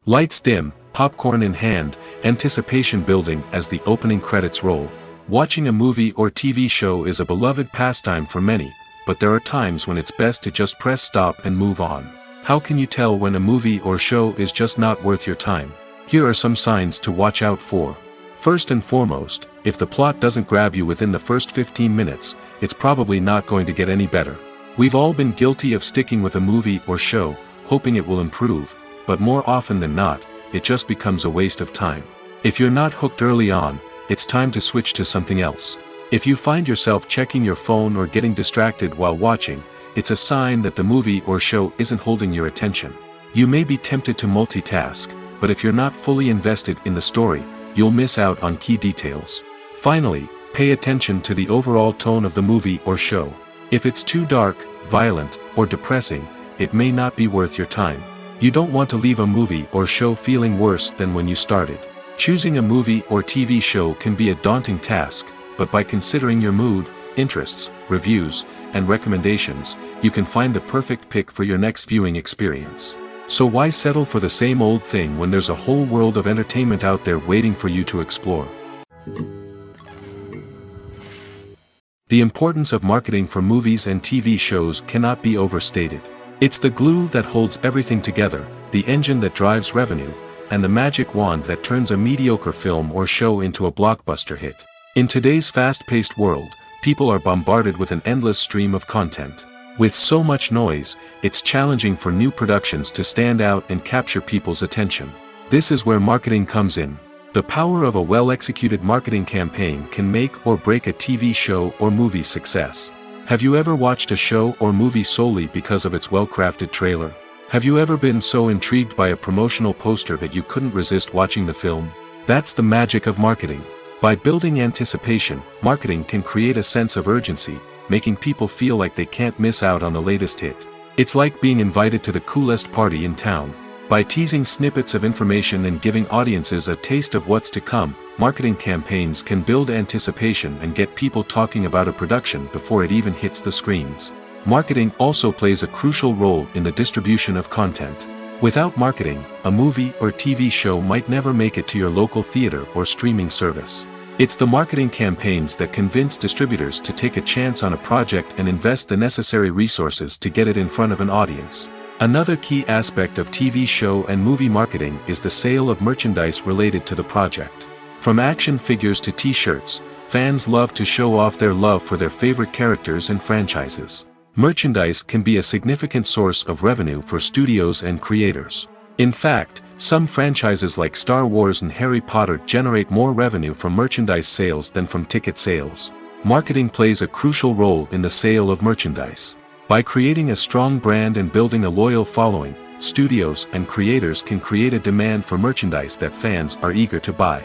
Lights dim, popcorn in hand, anticipation building as the opening credits roll. Watching a movie or TV show is a beloved pastime for many, but there are times when it's best to just press stop and move on. How can you tell when a movie or show is just not worth your time? Here are some signs to watch out for. First and foremost, if the plot doesn't grab you within the first 15 minutes, it's probably not going to get any better. We've all been guilty of sticking with a movie or show, hoping it will improve, but more often than not, it just becomes a waste of time. If you're not hooked early on, it's time to switch to something else. If you find yourself checking your phone or getting distracted while watching, it's a sign that the movie or show isn't holding your attention. You may be tempted to multitask, but if you're not fully invested in the story, you'll miss out on key details. Finally, pay attention to the overall tone of the movie or show. If it's too dark, violent, or depressing, it may not be worth your time. You don't want to leave a movie or show feeling worse than when you started. Choosing a movie or TV show can be a daunting task, but by considering your mood, interests, reviews, and recommendations, you can find the perfect pick for your next viewing experience. So why settle for the same old thing when there's a whole world of entertainment out there waiting for you to explore? The importance of marketing for movies and TV shows cannot be overstated. It's the glue that holds everything together, the engine that drives revenue, and the magic wand that turns a mediocre film or show into a blockbuster hit. In today's fast-paced world, people are bombarded with an endless stream of content. With so much noise, it's challenging for new productions to stand out and capture people's attention. This is where marketing comes in. The power of a well-executed marketing campaign can make or break a TV show or movie's success. Have you ever watched a show or movie solely because of its well-crafted trailer? Have you ever been so intrigued by a promotional poster that you couldn't resist watching the film? That's the magic of marketing. By building anticipation, marketing can create a sense of urgency, making people feel like they can't miss out on the latest hit. It's like being invited to the coolest party in town. By teasing snippets of information and giving audiences a taste of what's to come, marketing campaigns can build anticipation and get people talking about a production before it even hits the screens. Marketing also plays a crucial role in the distribution of content. Without marketing, a movie or TV show might never make it to your local theater or streaming service. It's the marketing campaigns that convince distributors to take a chance on a project and invest the necessary resources to get it in front of an audience. Another key aspect of TV show and movie marketing is the sale of merchandise related to the project. From action figures to t-shirts, fans love to show off their love for their favorite characters and franchises. Merchandise can be a significant source of revenue for studios and creators. In fact, some franchises like Star Wars and Harry Potter generate more revenue from merchandise sales than from ticket sales. Marketing plays a crucial role in the sale of merchandise. By creating a strong brand and building a loyal following, studios and creators can create a demand for merchandise that fans are eager to buy.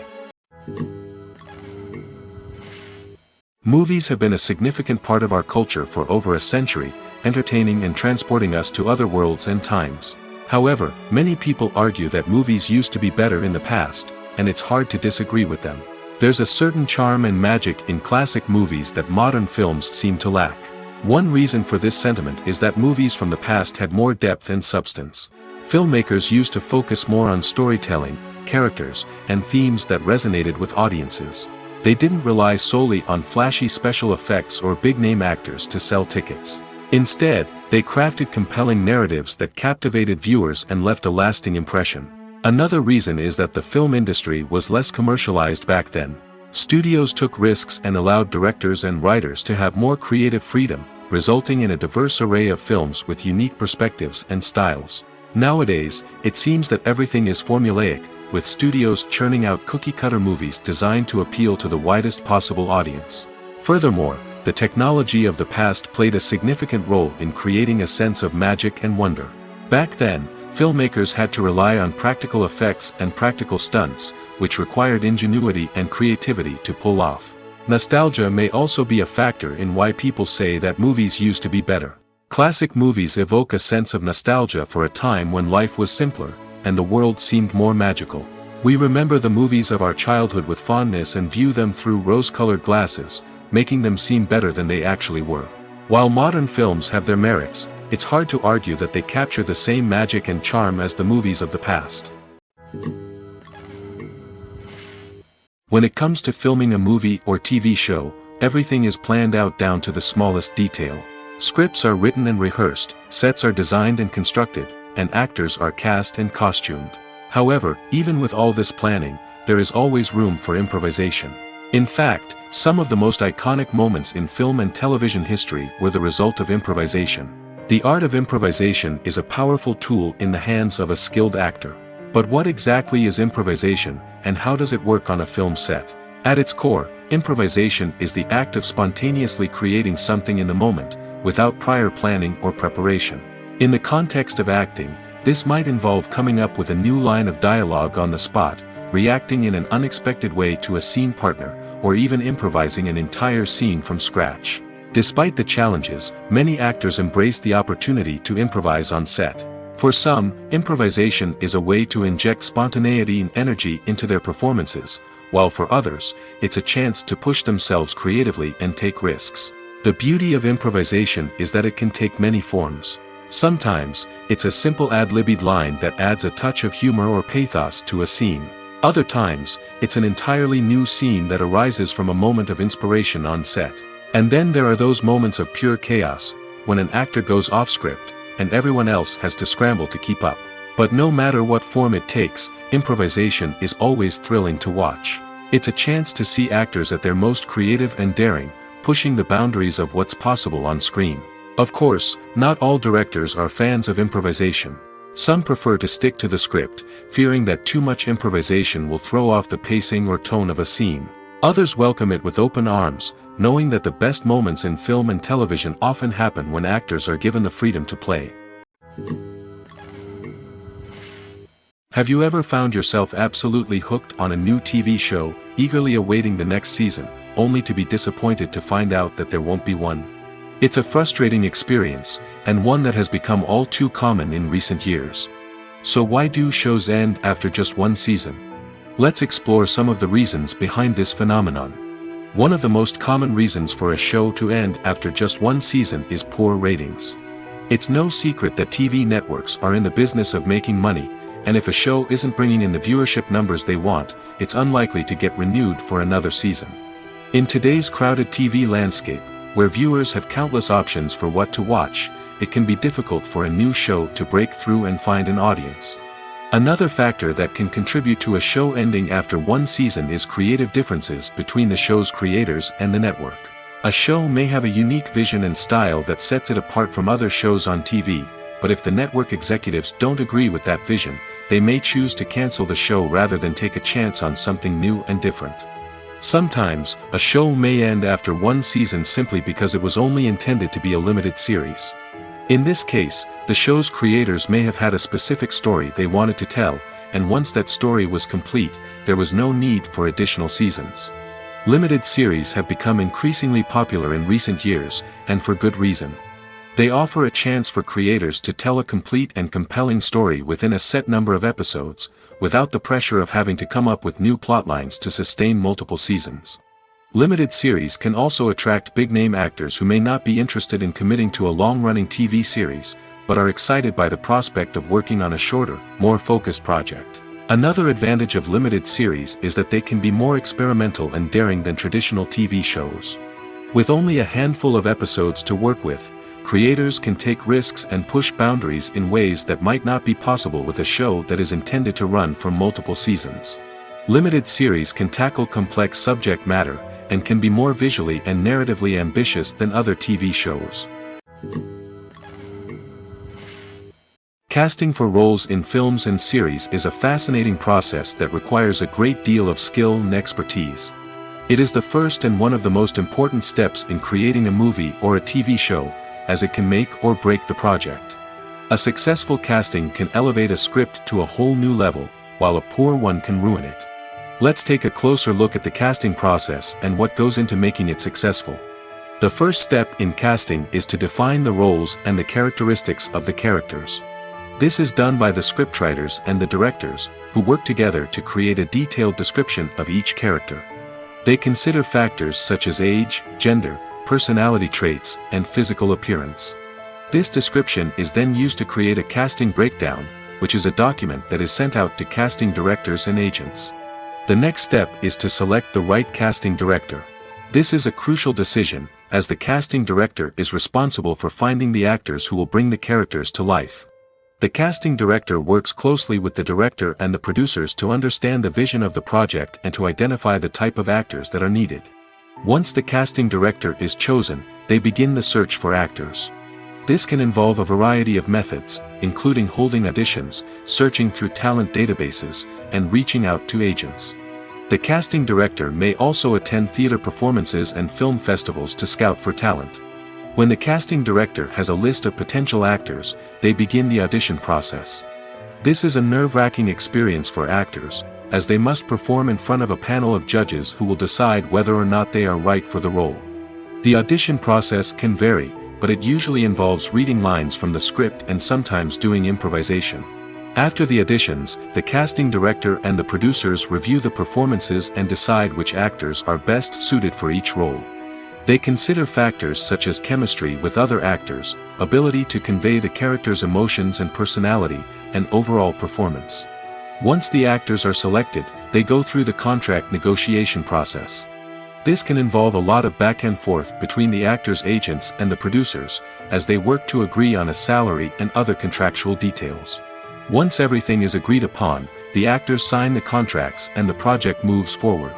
Movies have been a significant part of our culture for over a century, entertaining and transporting us to other worlds and times. However, many people argue that movies used to be better in the past, and it's hard to disagree with them. There's a certain charm and magic in classic movies that modern films seem to lack. One reason for this sentiment is that movies from the past had more depth and substance. Filmmakers used to focus more on storytelling, characters, and themes that resonated with audiences. They didn't rely solely on flashy special effects or big-name actors to sell tickets. Instead, they crafted compelling narratives that captivated viewers and left a lasting impression. Another reason is that the film industry was less commercialized back then. Studios took risks and allowed directors and writers to have more creative freedom, resulting in a diverse array of films with unique perspectives and styles. Nowadays, it seems that everything is formulaic, with studios churning out cookie-cutter movies designed to appeal to the widest possible audience. Furthermore, the technology of the past played a significant role in creating a sense of magic and wonder. Back then, filmmakers had to rely on practical effects and practical stunts, which required ingenuity and creativity to pull off. Nostalgia may also be a factor in why people say that movies used to be better. Classic movies evoke a sense of nostalgia for a time when life was simpler, and the world seemed more magical. We remember the movies of our childhood with fondness and view them through rose-colored glasses, making them seem better than they actually were. While modern films have their merits, it's hard to argue that they capture the same magic and charm as the movies of the past. When it comes to filming a movie or TV show, everything is planned out down to the smallest detail. Scripts are written and rehearsed, sets are designed and constructed, and actors are cast and costumed. However, even with all this planning, there is always room for improvisation. In fact, some of the most iconic moments in film and television history were the result of improvisation. The art of improvisation is a powerful tool in the hands of a skilled actor. But what exactly is improvisation, and how does it work on a film set? At its core, improvisation is the act of spontaneously creating something in the moment, without prior planning or preparation. In the context of acting, this might involve coming up with a new line of dialogue on the spot, reacting in an unexpected way to a scene partner, or even improvising an entire scene from scratch. Despite the challenges, many actors embrace the opportunity to improvise on set. For some, improvisation is a way to inject spontaneity and energy into their performances, while for others, it's a chance to push themselves creatively and take risks. The beauty of improvisation is that it can take many forms. Sometimes, it's a simple ad-libbed line that adds a touch of humor or pathos to a scene. Other times, it's an entirely new scene that arises from a moment of inspiration on set. And then there are those moments of pure chaos, when an actor goes off script, and everyone else has to scramble to keep up. But no matter what form it takes, improvisation is always thrilling to watch. It's a chance to see actors at their most creative and daring, pushing the boundaries of what's possible on screen. Of course, not all directors are fans of improvisation. Some prefer to stick to the script, fearing that too much improvisation will throw off the pacing or tone of a scene. Others welcome it with open arms, knowing that the best moments in film and television often happen when actors are given the freedom to play. Have you ever found yourself absolutely hooked on a new TV show, eagerly awaiting the next season, only to be disappointed to find out that there won't be one? It's a frustrating experience, and one that has become all too common in recent years. So why do shows end after just one season? Let's explore some of the reasons behind this phenomenon. One of the most common reasons for a show to end after just one season is poor ratings. It's no secret that TV networks are in the business of making money, and if a show isn't bringing in the viewership numbers they want, it's unlikely to get renewed for another season. In today's crowded TV landscape, where viewers have countless options for what to watch, it can be difficult for a new show to break through and find an audience. Another factor that can contribute to a show ending after one season is creative differences between the show's creators and the network. A show may have a unique vision and style that sets it apart from other shows on TV, but if the network executives don't agree with that vision, they may choose to cancel the show rather than take a chance on something new and different. Sometimes, a show may end after one season simply because it was only intended to be a limited series. In this case, the show's creators may have had a specific story they wanted to tell, and once that story was complete, there was no need for additional seasons. Limited series have become increasingly popular in recent years, and for good reason. They offer a chance for creators to tell a complete and compelling story within a set number of episodes, without the pressure of having to come up with new plotlines to sustain multiple seasons. Limited series can also attract big-name actors who may not be interested in committing to a long-running TV series, but are excited by the prospect of working on a shorter, more focused project. Another advantage of limited series is that they can be more experimental and daring than traditional TV shows. With only a handful of episodes to work with, creators can take risks and push boundaries in ways that might not be possible with a show that is intended to run for multiple seasons. Limited series can tackle complex subject matter, and can be more visually and narratively ambitious than other TV shows. Casting for roles in films and series is a fascinating process that requires a great deal of skill and expertise. It is the first and one of the most important steps in creating a movie or a TV show, as it can make or break the project. A successful casting can elevate a script to a whole new level, while a poor one can ruin it. Let's take a closer look at the casting process and what goes into making it successful. The first step in casting is to define the roles and the characteristics of the characters. This is done by the scriptwriters and the directors, who work together to create a detailed description of each character. They consider factors such as age, gender, personality traits, and physical appearance. This description is then used to create a casting breakdown, which is a document that is sent out to casting directors and agents. The next step is to select the right casting director. This is a crucial decision, as the casting director is responsible for finding the actors who will bring the characters to life. The casting director works closely with the director and the producers to understand the vision of the project and to identify the type of actors that are needed. Once the casting director is chosen, they begin the search for actors. This can involve a variety of methods, including holding auditions, searching through talent databases, and reaching out to agents. The casting director may also attend theater performances and film festivals to scout for talent. When the casting director has a list of potential actors, they begin the audition process. This is a nerve-wracking experience for actors, as they must perform in front of a panel of judges who will decide whether or not they are right for the role. The audition process can vary, but it usually involves reading lines from the script and sometimes doing improvisation. After the auditions, the casting director and the producers review the performances and decide which actors are best suited for each role. They consider factors such as chemistry with other actors, ability to convey the character's emotions and personality, and overall performance. Once the actors are selected, they go through the contract negotiation process. This can involve a lot of back and forth between the actors' agents and the producers, as they work to agree on a salary and other contractual details. Once everything is agreed upon, the actors sign the contracts and the project moves forward.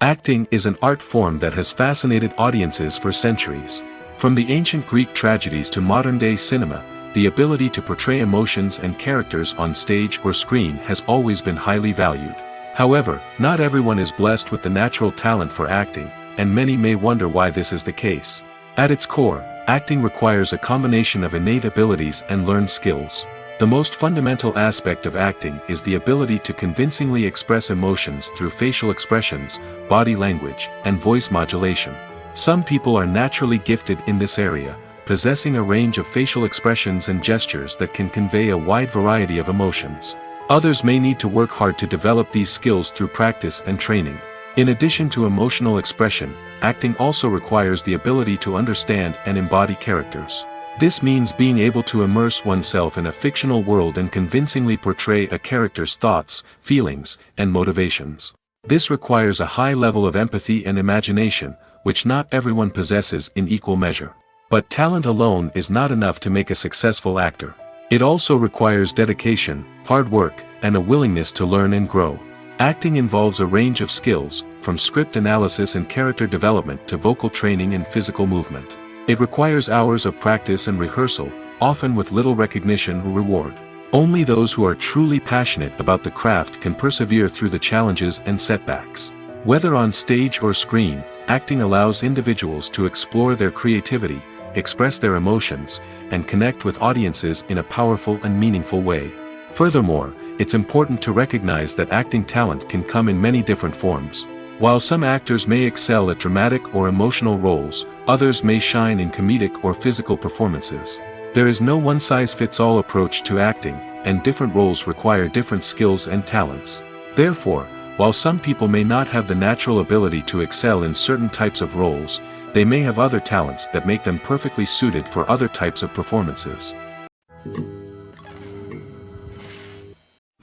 Acting is an art form that has fascinated audiences for centuries. From the ancient Greek tragedies to modern-day cinema, the ability to portray emotions and characters on stage or screen has always been highly valued. However, not everyone is blessed with the natural talent for acting, and many may wonder why this is the case. At its core, acting requires a combination of innate abilities and learned skills. The most fundamental aspect of acting is the ability to convincingly express emotions through facial expressions, body language, and voice modulation. Some people are naturally gifted in this area, possessing a range of facial expressions and gestures that can convey a wide variety of emotions. Others may need to work hard to develop these skills through practice and training. In addition to emotional expression, acting also requires the ability to understand and embody characters. This means being able to immerse oneself in a fictional world and convincingly portray a character's thoughts, feelings, and motivations. This requires a high level of empathy and imagination, which not everyone possesses in equal measure. But talent alone is not enough to make a successful actor. It also requires dedication, hard work, and a willingness to learn and grow. Acting involves a range of skills, from script analysis and character development to vocal training and physical movement. It requires hours of practice and rehearsal, often with little recognition or reward. Only those who are truly passionate about the craft can persevere through the challenges and setbacks. Whether on stage or screen, acting allows individuals to explore their creativity, express their emotions, and connect with audiences in a powerful and meaningful way. Furthermore, it's important to recognize that acting talent can come in many different forms. While some actors may excel at dramatic or emotional roles, others may shine in comedic or physical performances. There is no one-size-fits-all approach to acting, and different roles require different skills and talents. Therefore, while some people may not have the natural ability to excel in certain types of roles, they may have other talents that make them perfectly suited for other types of performances.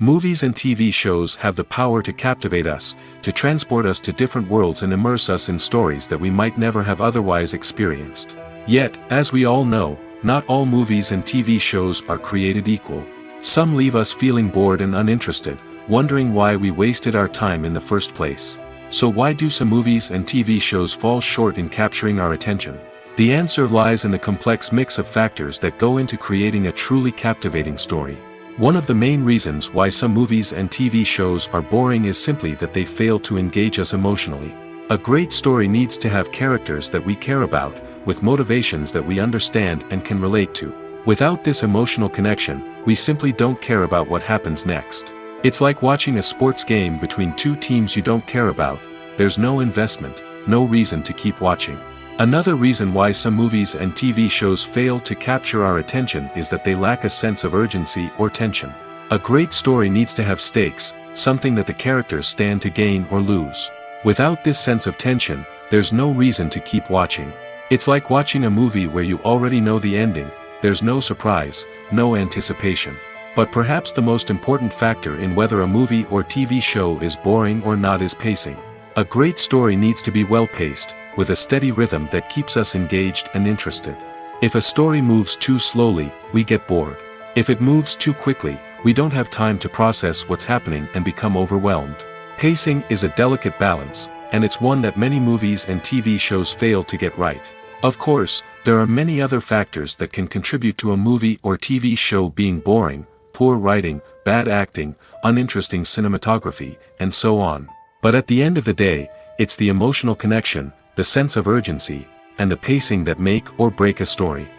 Movies and TV shows have the power to captivate us, to transport us to different worlds and immerse us in stories that we might never have otherwise experienced. Yet, as we all know, not all movies and TV shows are created equal. Some leave us feeling bored and uninterested, wondering why we wasted our time in the first place. So why do some movies and TV shows fall short in capturing our attention? The answer lies in the complex mix of factors that go into creating a truly captivating story. One of the main reasons why some movies and TV shows are boring is simply that they fail to engage us emotionally. A great story needs to have characters that we care about, with motivations that we understand and can relate to. Without this emotional connection, we simply don't care about what happens next. It's like watching a sports game between two teams you don't care about. There's no investment, no reason to keep watching. Another reason why some movies and TV shows fail to capture our attention is that they lack a sense of urgency or tension. A great story needs to have stakes, something that the characters stand to gain or lose. Without this sense of tension, there's no reason to keep watching. It's like watching a movie where you already know the ending. There's no surprise, no anticipation. But perhaps the most important factor in whether a movie or TV show is boring or not is pacing. A great story needs to be well-paced, with a steady rhythm that keeps us engaged and interested. If a story moves too slowly, we get bored. If it moves too quickly, we don't have time to process what's happening and become overwhelmed. Pacing is a delicate balance, and it's one that many movies and TV shows fail to get right. Of course, there are many other factors that can contribute to a movie or TV show being boring: poor writing, bad acting, uninteresting cinematography, and so on. But at the end of the day, it's the emotional connection, the sense of urgency, and the pacing that make or break a story.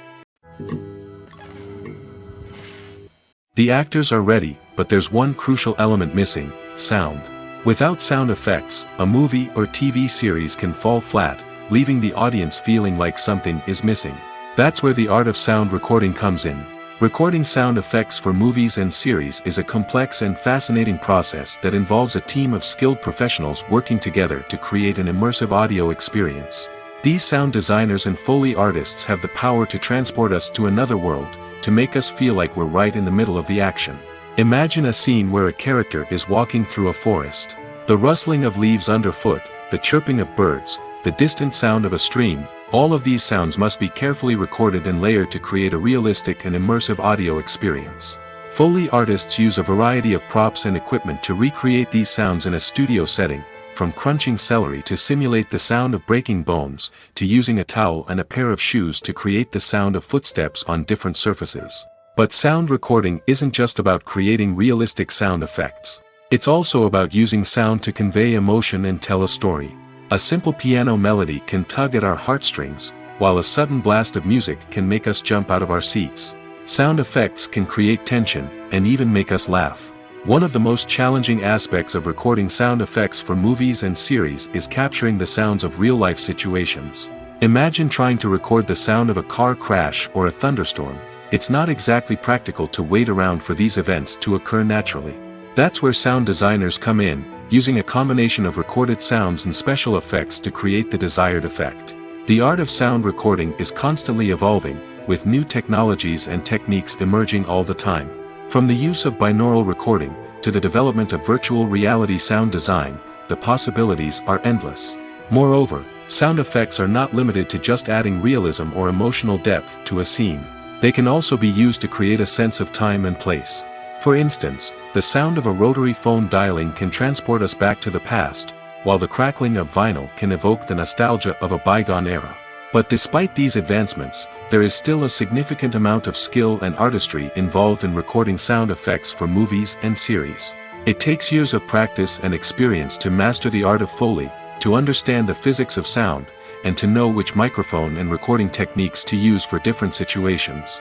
The actors are ready, but there's one crucial element missing: sound. Without sound effects, a movie or TV series can fall flat, leaving the audience feeling like something is missing. That's where the art of sound recording comes in. Recording sound effects for movies and series is a complex and fascinating process that involves a team of skilled professionals working together to create an immersive audio experience. These sound designers and Foley artists have the power to transport us to another world, to make us feel like we're right in the middle of the action. Imagine a scene where a character is walking through a forest. The rustling of leaves underfoot, the chirping of birds, the distant sound of a stream, all of these sounds must be carefully recorded and layered to create a realistic and immersive audio experience. Foley artists use a variety of props and equipment to recreate these sounds in a studio setting, from crunching celery to simulate the sound of breaking bones, to using a towel and a pair of shoes to create the sound of footsteps on different surfaces. But sound recording isn't just about creating realistic sound effects. It's also about using sound to convey emotion and tell a story. A simple piano melody can tug at our heartstrings, while a sudden blast of music can make us jump out of our seats. Sound effects can create tension, and even make us laugh. One of the most challenging aspects of recording sound effects for movies and series is capturing the sounds of real-life situations. Imagine trying to record the sound of a car crash or a thunderstorm. It's not exactly practical to wait around for these events to occur naturally. That's where sound designers come in, using a combination of recorded sounds and special effects to create the desired effect. The art of sound recording is constantly evolving, with new technologies and techniques emerging all the time. From the use of binaural recording, to the development of virtual reality sound design, the possibilities are endless. Moreover, sound effects are not limited to just adding realism or emotional depth to a scene. They can also be used to create a sense of time and place. For instance, the sound of a rotary phone dialing can transport us back to the past, while the crackling of vinyl can evoke the nostalgia of a bygone era. But despite these advancements, there is still a significant amount of skill and artistry involved in recording sound effects for movies and series. It takes years of practice and experience to master the art of Foley, to understand the physics of sound, and to know which microphone and recording techniques to use for different situations.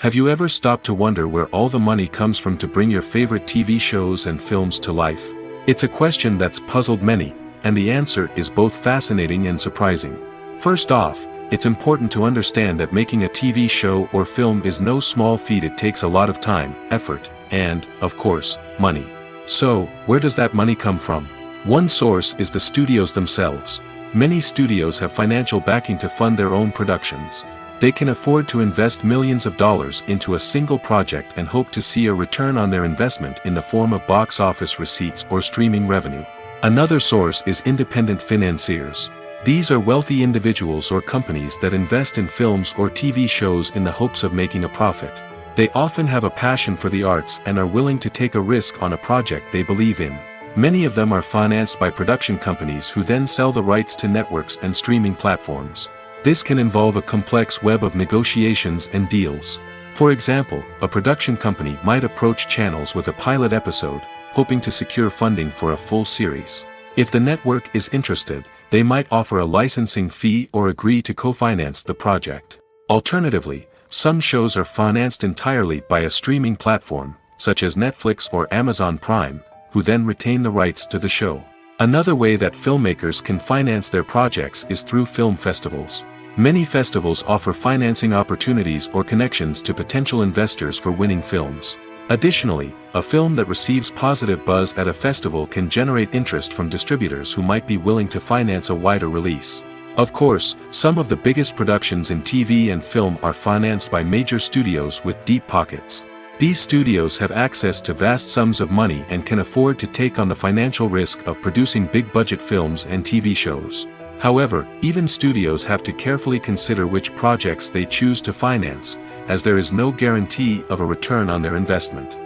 Have you ever stopped to wonder where all the money comes from to bring your favorite TV shows and films to life? It's a question that's puzzled many, and the answer is both fascinating and surprising. First off, it's important to understand that making a TV show or film is no small feat. It takes a lot of time, effort, and, of course, money. So, where does that money come from? One source is the studios themselves. Many studios have financial backing to fund their own productions. They can afford to invest millions of dollars into a single project and hope to see a return on their investment in the form of box office receipts or streaming revenue. Another source is independent financiers. These are wealthy individuals or companies that invest in films or TV shows in the hopes of making a profit. They often have a passion for the arts and are willing to take a risk on a project they believe in. Many of them are financed by production companies who then sell the rights to networks and streaming platforms. This can involve a complex web of negotiations and deals. For example, a production company might approach channels with a pilot episode, hoping to secure funding for a full series. If the network is interested, they might offer a licensing fee or agree to co-finance the project. Alternatively, some shows are financed entirely by a streaming platform, such as Netflix or Amazon Prime, who then retain the rights to the show. Another way that filmmakers can finance their projects is through film festivals. Many festivals offer financing opportunities or connections to potential investors for winning films. Additionally, a film that receives positive buzz at a festival can generate interest from distributors who might be willing to finance a wider release. Of course, some of the biggest productions in TV and film are financed by major studios with deep pockets. These studios have access to vast sums of money and can afford to take on the financial risk of producing big-budget films and TV shows. However, even studios have to carefully consider which projects they choose to finance, as there is no guarantee of a return on their investment.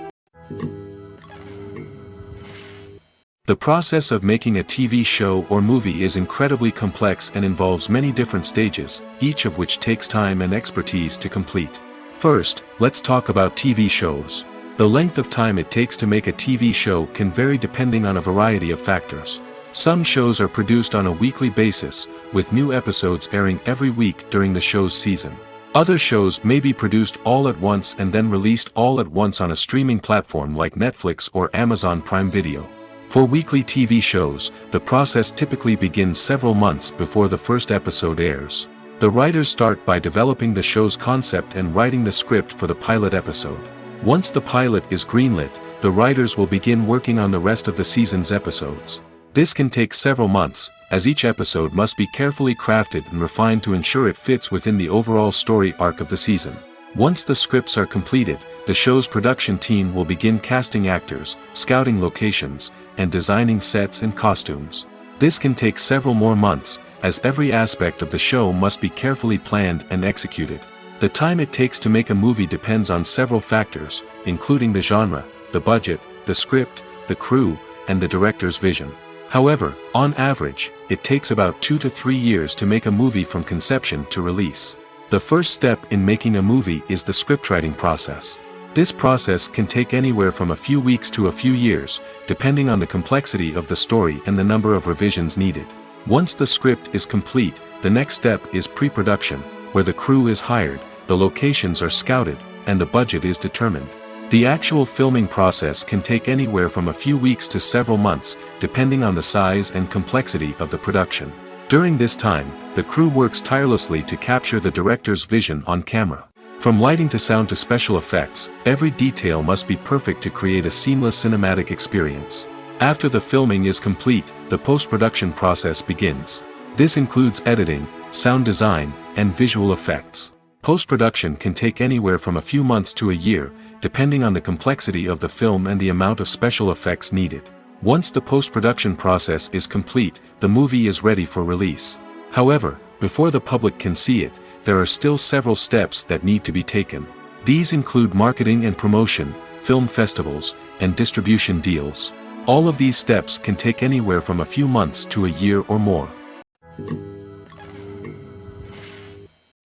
The process of making a TV show or movie is incredibly complex and involves many different stages, each of which takes time and expertise to complete. First, let's talk about TV shows. The length of time it takes to make a TV show can vary depending on a variety of factors. Some shows are produced on a weekly basis, with new episodes airing every week during the show's season. Other shows may be produced all at once and then released all at once on a streaming platform like Netflix or Amazon Prime Video. For weekly TV shows, the process typically begins several months before the first episode airs. The writers start by developing the show's concept and writing the script for the pilot episode. Once the pilot is greenlit, the writers will begin working on the rest of the season's episodes. This can take several months, as each episode must be carefully crafted and refined to ensure it fits within the overall story arc of the season. Once the scripts are completed, the show's production team will begin casting actors, scouting locations, and designing sets and costumes. This can take several more months, as every aspect of the show must be carefully planned and executed. The time it takes to make a movie depends on several factors, including the genre, the budget, the script, the crew, and the director's vision. However, on average, it takes about 2 to 3 years to make a movie from conception to release. The first step in making a movie is the scriptwriting process. This process can take anywhere from a few weeks to a few years, depending on the complexity of the story and the number of revisions needed. Once the script is complete, the next step is pre-production, where the crew is hired, the locations are scouted, and the budget is determined. The actual filming process can take anywhere from a few weeks to several months, depending on the size and complexity of the production. During this time, the crew works tirelessly to capture the director's vision on camera. From lighting to sound to special effects, every detail must be perfect to create a seamless cinematic experience. After the filming is complete, the post-production process begins. This includes editing, sound design, and visual effects. Post-production can take anywhere from a few months to a year, depending on the complexity of the film and the amount of special effects needed. Once the post-production process is complete, the movie is ready for release. However, before the public can see it, there are still several steps that need to be taken. These include marketing and promotion, film festivals, and distribution deals. All of these steps can take anywhere from a few months to a year or more.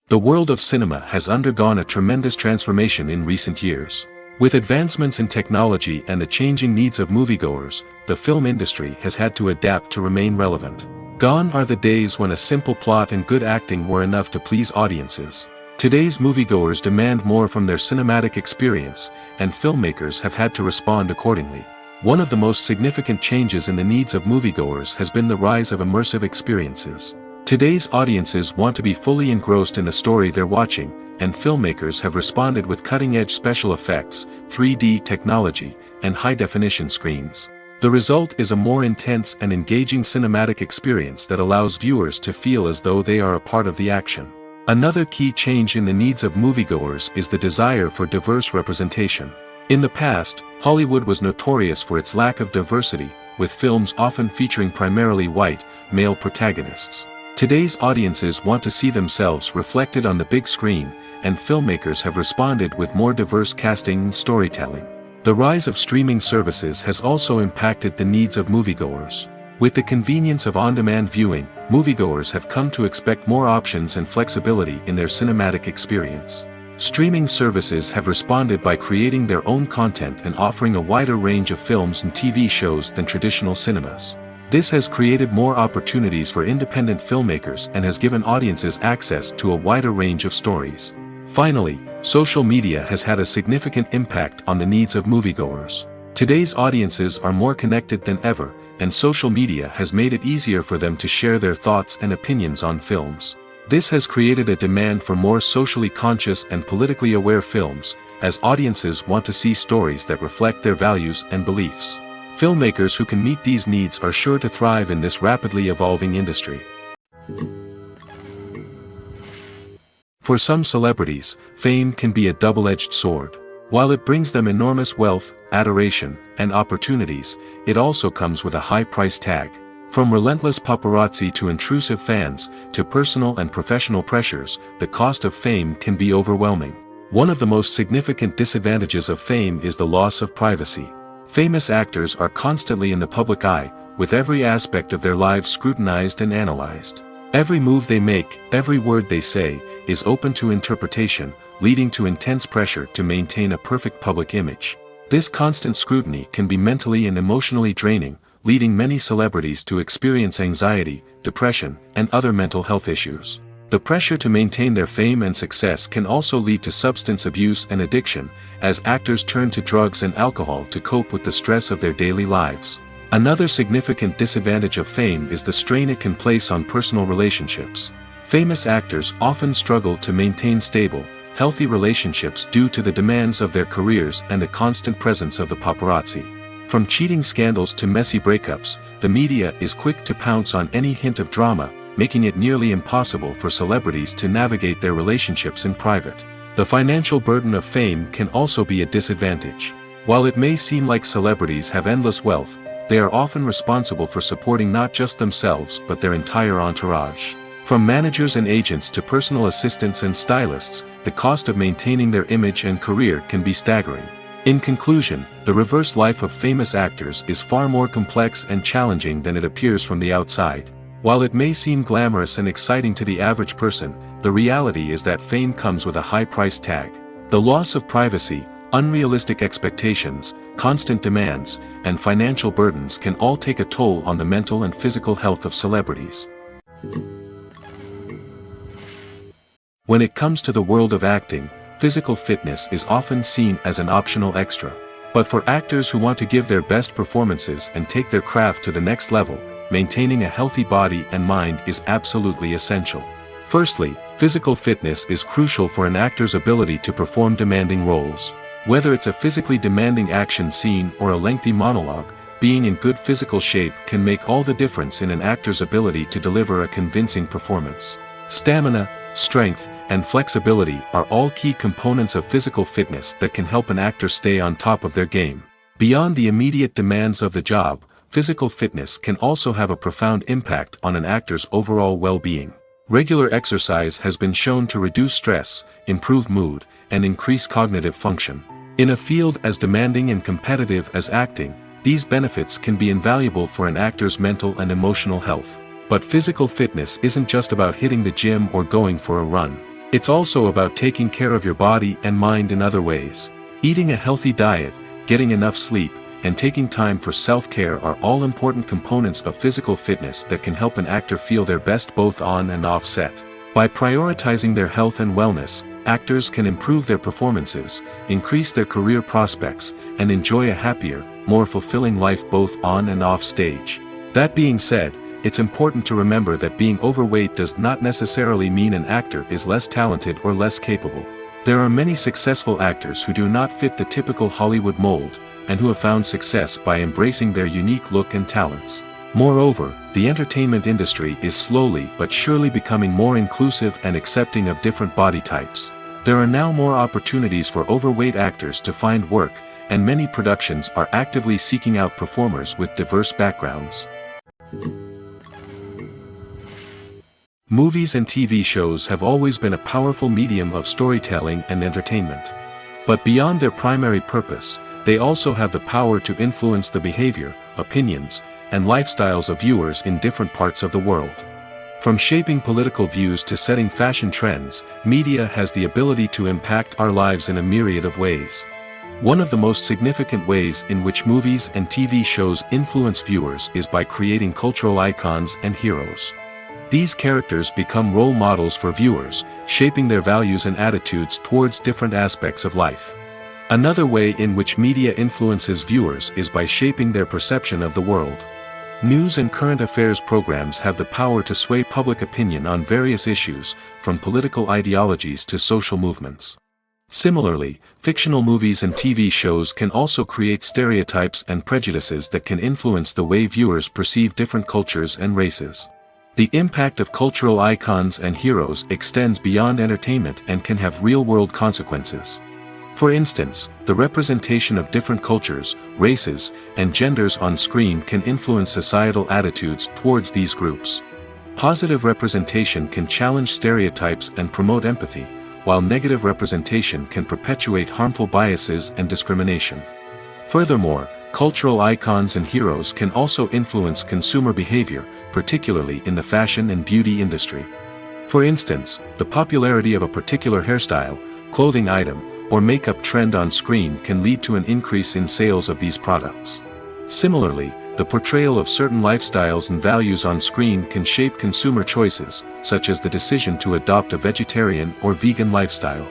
The world of cinema has undergone a tremendous transformation in recent years. With advancements in technology and the changing needs of moviegoers, the film industry has had to adapt to remain relevant. Gone are the days when a simple plot and good acting were enough to please audiences. Today's moviegoers demand more from their cinematic experience, and filmmakers have had to respond accordingly. One of the most significant changes in the needs of moviegoers has been the rise of immersive experiences. Today's audiences want to be fully engrossed in the story they're watching, and filmmakers have responded with cutting-edge special effects, 3D technology, and high-definition screens. The result is a more intense and engaging cinematic experience that allows viewers to feel as though they are a part of the action. Another key change in the needs of moviegoers is the desire for diverse representation. In the past, Hollywood was notorious for its lack of diversity, with films often featuring primarily white, male protagonists. Today's audiences want to see themselves reflected on the big screen, and filmmakers have responded with more diverse casting and storytelling. The rise of streaming services has also impacted the needs of moviegoers. With the convenience of on-demand viewing, moviegoers have come to expect more options and flexibility in their cinematic experience. Streaming services have responded by creating their own content and offering a wider range of films and TV shows than traditional cinemas. This has created more opportunities for independent filmmakers and has given audiences access to a wider range of stories. Finally, social media has had a significant impact on the needs of moviegoers. Today's audiences are more connected than ever, and social media has made it easier for them to share their thoughts and opinions on films. This has created a demand for more socially conscious and politically aware films, as audiences want to see stories that reflect their values and beliefs. Filmmakers who can meet these needs are sure to thrive in this rapidly evolving industry. For some celebrities, fame can be a double-edged sword. While it brings them enormous wealth, adoration, and opportunities, it also comes with a high price tag. From relentless paparazzi to intrusive fans, to personal and professional pressures, the cost of fame can be overwhelming. One of the most significant disadvantages of fame is the loss of privacy. Famous actors are constantly in the public eye, with every aspect of their lives scrutinized and analyzed. Every move they make, every word they say, is open to interpretation, leading to intense pressure to maintain a perfect public image. This constant scrutiny can be mentally and emotionally draining, leading many celebrities to experience anxiety, depression, and other mental health issues. The pressure to maintain their fame and success can also lead to substance abuse and addiction, as actors turn to drugs and alcohol to cope with the stress of their daily lives. Another significant disadvantage of fame is the strain it can place on personal relationships. Famous actors often struggle to maintain stable, healthy relationships due to the demands of their careers and the constant presence of the paparazzi. From cheating scandals to messy breakups, the media is quick to pounce on any hint of drama, making it nearly impossible for celebrities to navigate their relationships in private. The financial burden of fame can also be a disadvantage. While it may seem like celebrities have endless wealth, they are often responsible for supporting not just themselves but their entire entourage. From managers and agents to personal assistants and stylists, the cost of maintaining their image and career can be staggering. In conclusion, the reverse life of famous actors is far more complex and challenging than it appears from the outside. While it may seem glamorous and exciting to the average person, the reality is that fame comes with a high price tag. The loss of privacy, unrealistic expectations, constant demands, and financial burdens can all take a toll on the mental and physical health of celebrities. When it comes to the world of acting, physical fitness is often seen as an optional extra. But for actors who want to give their best performances and take their craft to the next level, maintaining a healthy body and mind is absolutely essential. Firstly, physical fitness is crucial for an actor's ability to perform demanding roles. Whether it's a physically demanding action scene or a lengthy monologue, being in good physical shape can make all the difference in an actor's ability to deliver a convincing performance. Stamina, strength, and flexibility are all key components of physical fitness that can help an actor stay on top of their game. Beyond the immediate demands of the job, physical fitness can also have a profound impact on an actor's overall well-being. Regular exercise has been shown to reduce stress, improve mood, and increase cognitive function. In a field as demanding and competitive as acting, these benefits can be invaluable for an actor's mental and emotional health. But physical fitness isn't just about hitting the gym or going for a run. It's also about taking care of your body and mind in other ways. Eating a healthy diet, getting enough sleep, and taking time for self-care are all important components of physical fitness that can help an actor feel their best both on and off set. By prioritizing their health and wellness, actors can improve their performances, increase their career prospects, and enjoy a happier, more fulfilling life both on and off stage. That being said, it's important to remember that being overweight does not necessarily mean an actor is less talented or less capable. There are many successful actors who do not fit the typical Hollywood mold, and who have found success by embracing their unique look and talents. Moreover, the entertainment industry is slowly but surely becoming more inclusive and accepting of different body types. There are now more opportunities for overweight actors to find work, and many productions are actively seeking out performers with diverse backgrounds. Movies and TV shows have always been a powerful medium of storytelling and entertainment. But beyond their primary purpose, they also have the power to influence the behavior, opinions, and lifestyles of viewers in different parts of the world. From shaping political views to setting fashion trends, media has the ability to impact our lives in a myriad of ways. One of the most significant ways in which movies and TV shows influence viewers is by creating cultural icons and heroes. These characters become role models for viewers, shaping their values and attitudes towards different aspects of life. Another way in which media influences viewers is by shaping their perception of the world. News and current affairs programs have the power to sway public opinion on various issues, from political ideologies to social movements. Similarly, fictional movies and TV shows can also create stereotypes and prejudices that can influence the way viewers perceive different cultures and races. The impact of cultural icons and heroes extends beyond entertainment and can have real-world consequences. For instance, the representation of different cultures, races, and genders on screen can influence societal attitudes towards these groups. Positive representation can challenge stereotypes and promote empathy, while negative representation can perpetuate harmful biases and discrimination. Furthermore, cultural icons and heroes can also influence consumer behavior, particularly in the fashion and beauty industry. For instance, the popularity of a particular hairstyle, clothing item, or makeup trend on screen can lead to an increase in sales of these products. Similarly, the portrayal of certain lifestyles and values on screen can shape consumer choices, such as the decision to adopt a vegetarian or vegan lifestyle.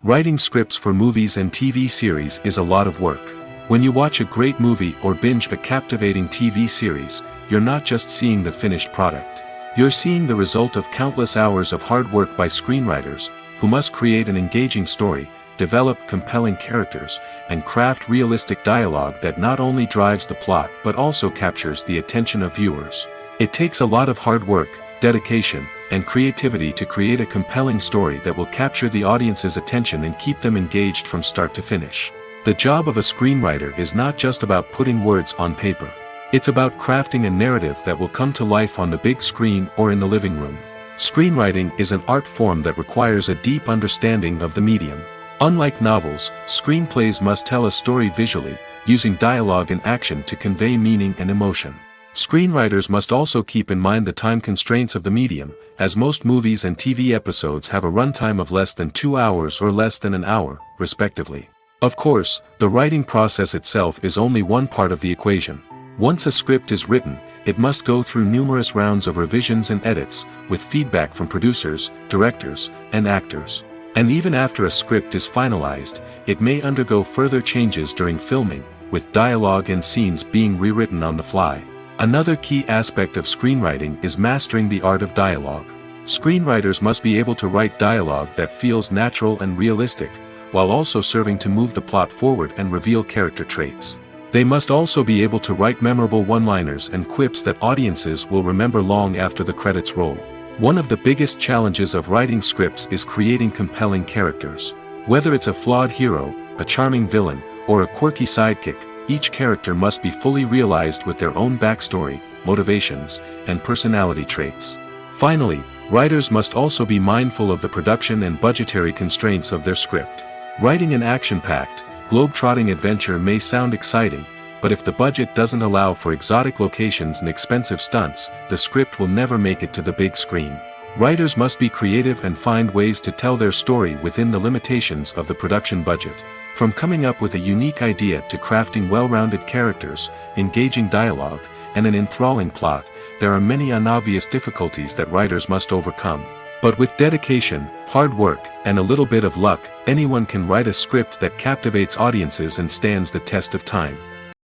Writing scripts for movies and TV series is a lot of work. When you watch a great movie or binge a captivating TV series, you're not just seeing the finished product. You're seeing the result of countless hours of hard work by screenwriters, who must create an engaging story, develop compelling characters, and craft realistic dialogue that not only drives the plot but also captures the attention of viewers. It takes a lot of hard work, dedication, and creativity to create a compelling story that will capture the audience's attention and keep them engaged from start to finish. The job of a screenwriter is not just about putting words on paper. It's about crafting a narrative that will come to life on the big screen or in the living room. Screenwriting is an art form that requires a deep understanding of the medium. Unlike novels, screenplays must tell a story visually, using dialogue and action to convey meaning and emotion. Screenwriters must also keep in mind the time constraints of the medium, as most movies and TV episodes have a runtime of less than 2 hours or less than an hour, respectively. Of course, the writing process itself is only one part of the equation. Once a script is written, it must go through numerous rounds of revisions and edits, with feedback from producers, directors, and actors. And even after a script is finalized, it may undergo further changes during filming, with dialogue and scenes being rewritten on the fly. Another key aspect of screenwriting is mastering the art of dialogue. Screenwriters must be able to write dialogue that feels natural and realistic, while also serving to move the plot forward and reveal character traits. They must also be able to write memorable one-liners and quips that audiences will remember long after the credits roll. One of the biggest challenges of writing scripts is creating compelling characters. Whether it's a flawed hero, a charming villain, or a quirky sidekick, each character must be fully realized with their own backstory, motivations, and personality traits. Finally, writers must also be mindful of the production and budgetary constraints of their script. Writing an action-packed, globe-trotting adventure may sound exciting, but if the budget doesn't allow for exotic locations and expensive stunts, the script will never make it to the big screen. Writers must be creative and find ways to tell their story within the limitations of the production budget. From coming up with a unique idea to crafting well-rounded characters, engaging dialogue, and an enthralling plot, there are many unobvious difficulties that writers must overcome. But with dedication, hard work, and a little bit of luck, anyone can write a script that captivates audiences and stands the test of time.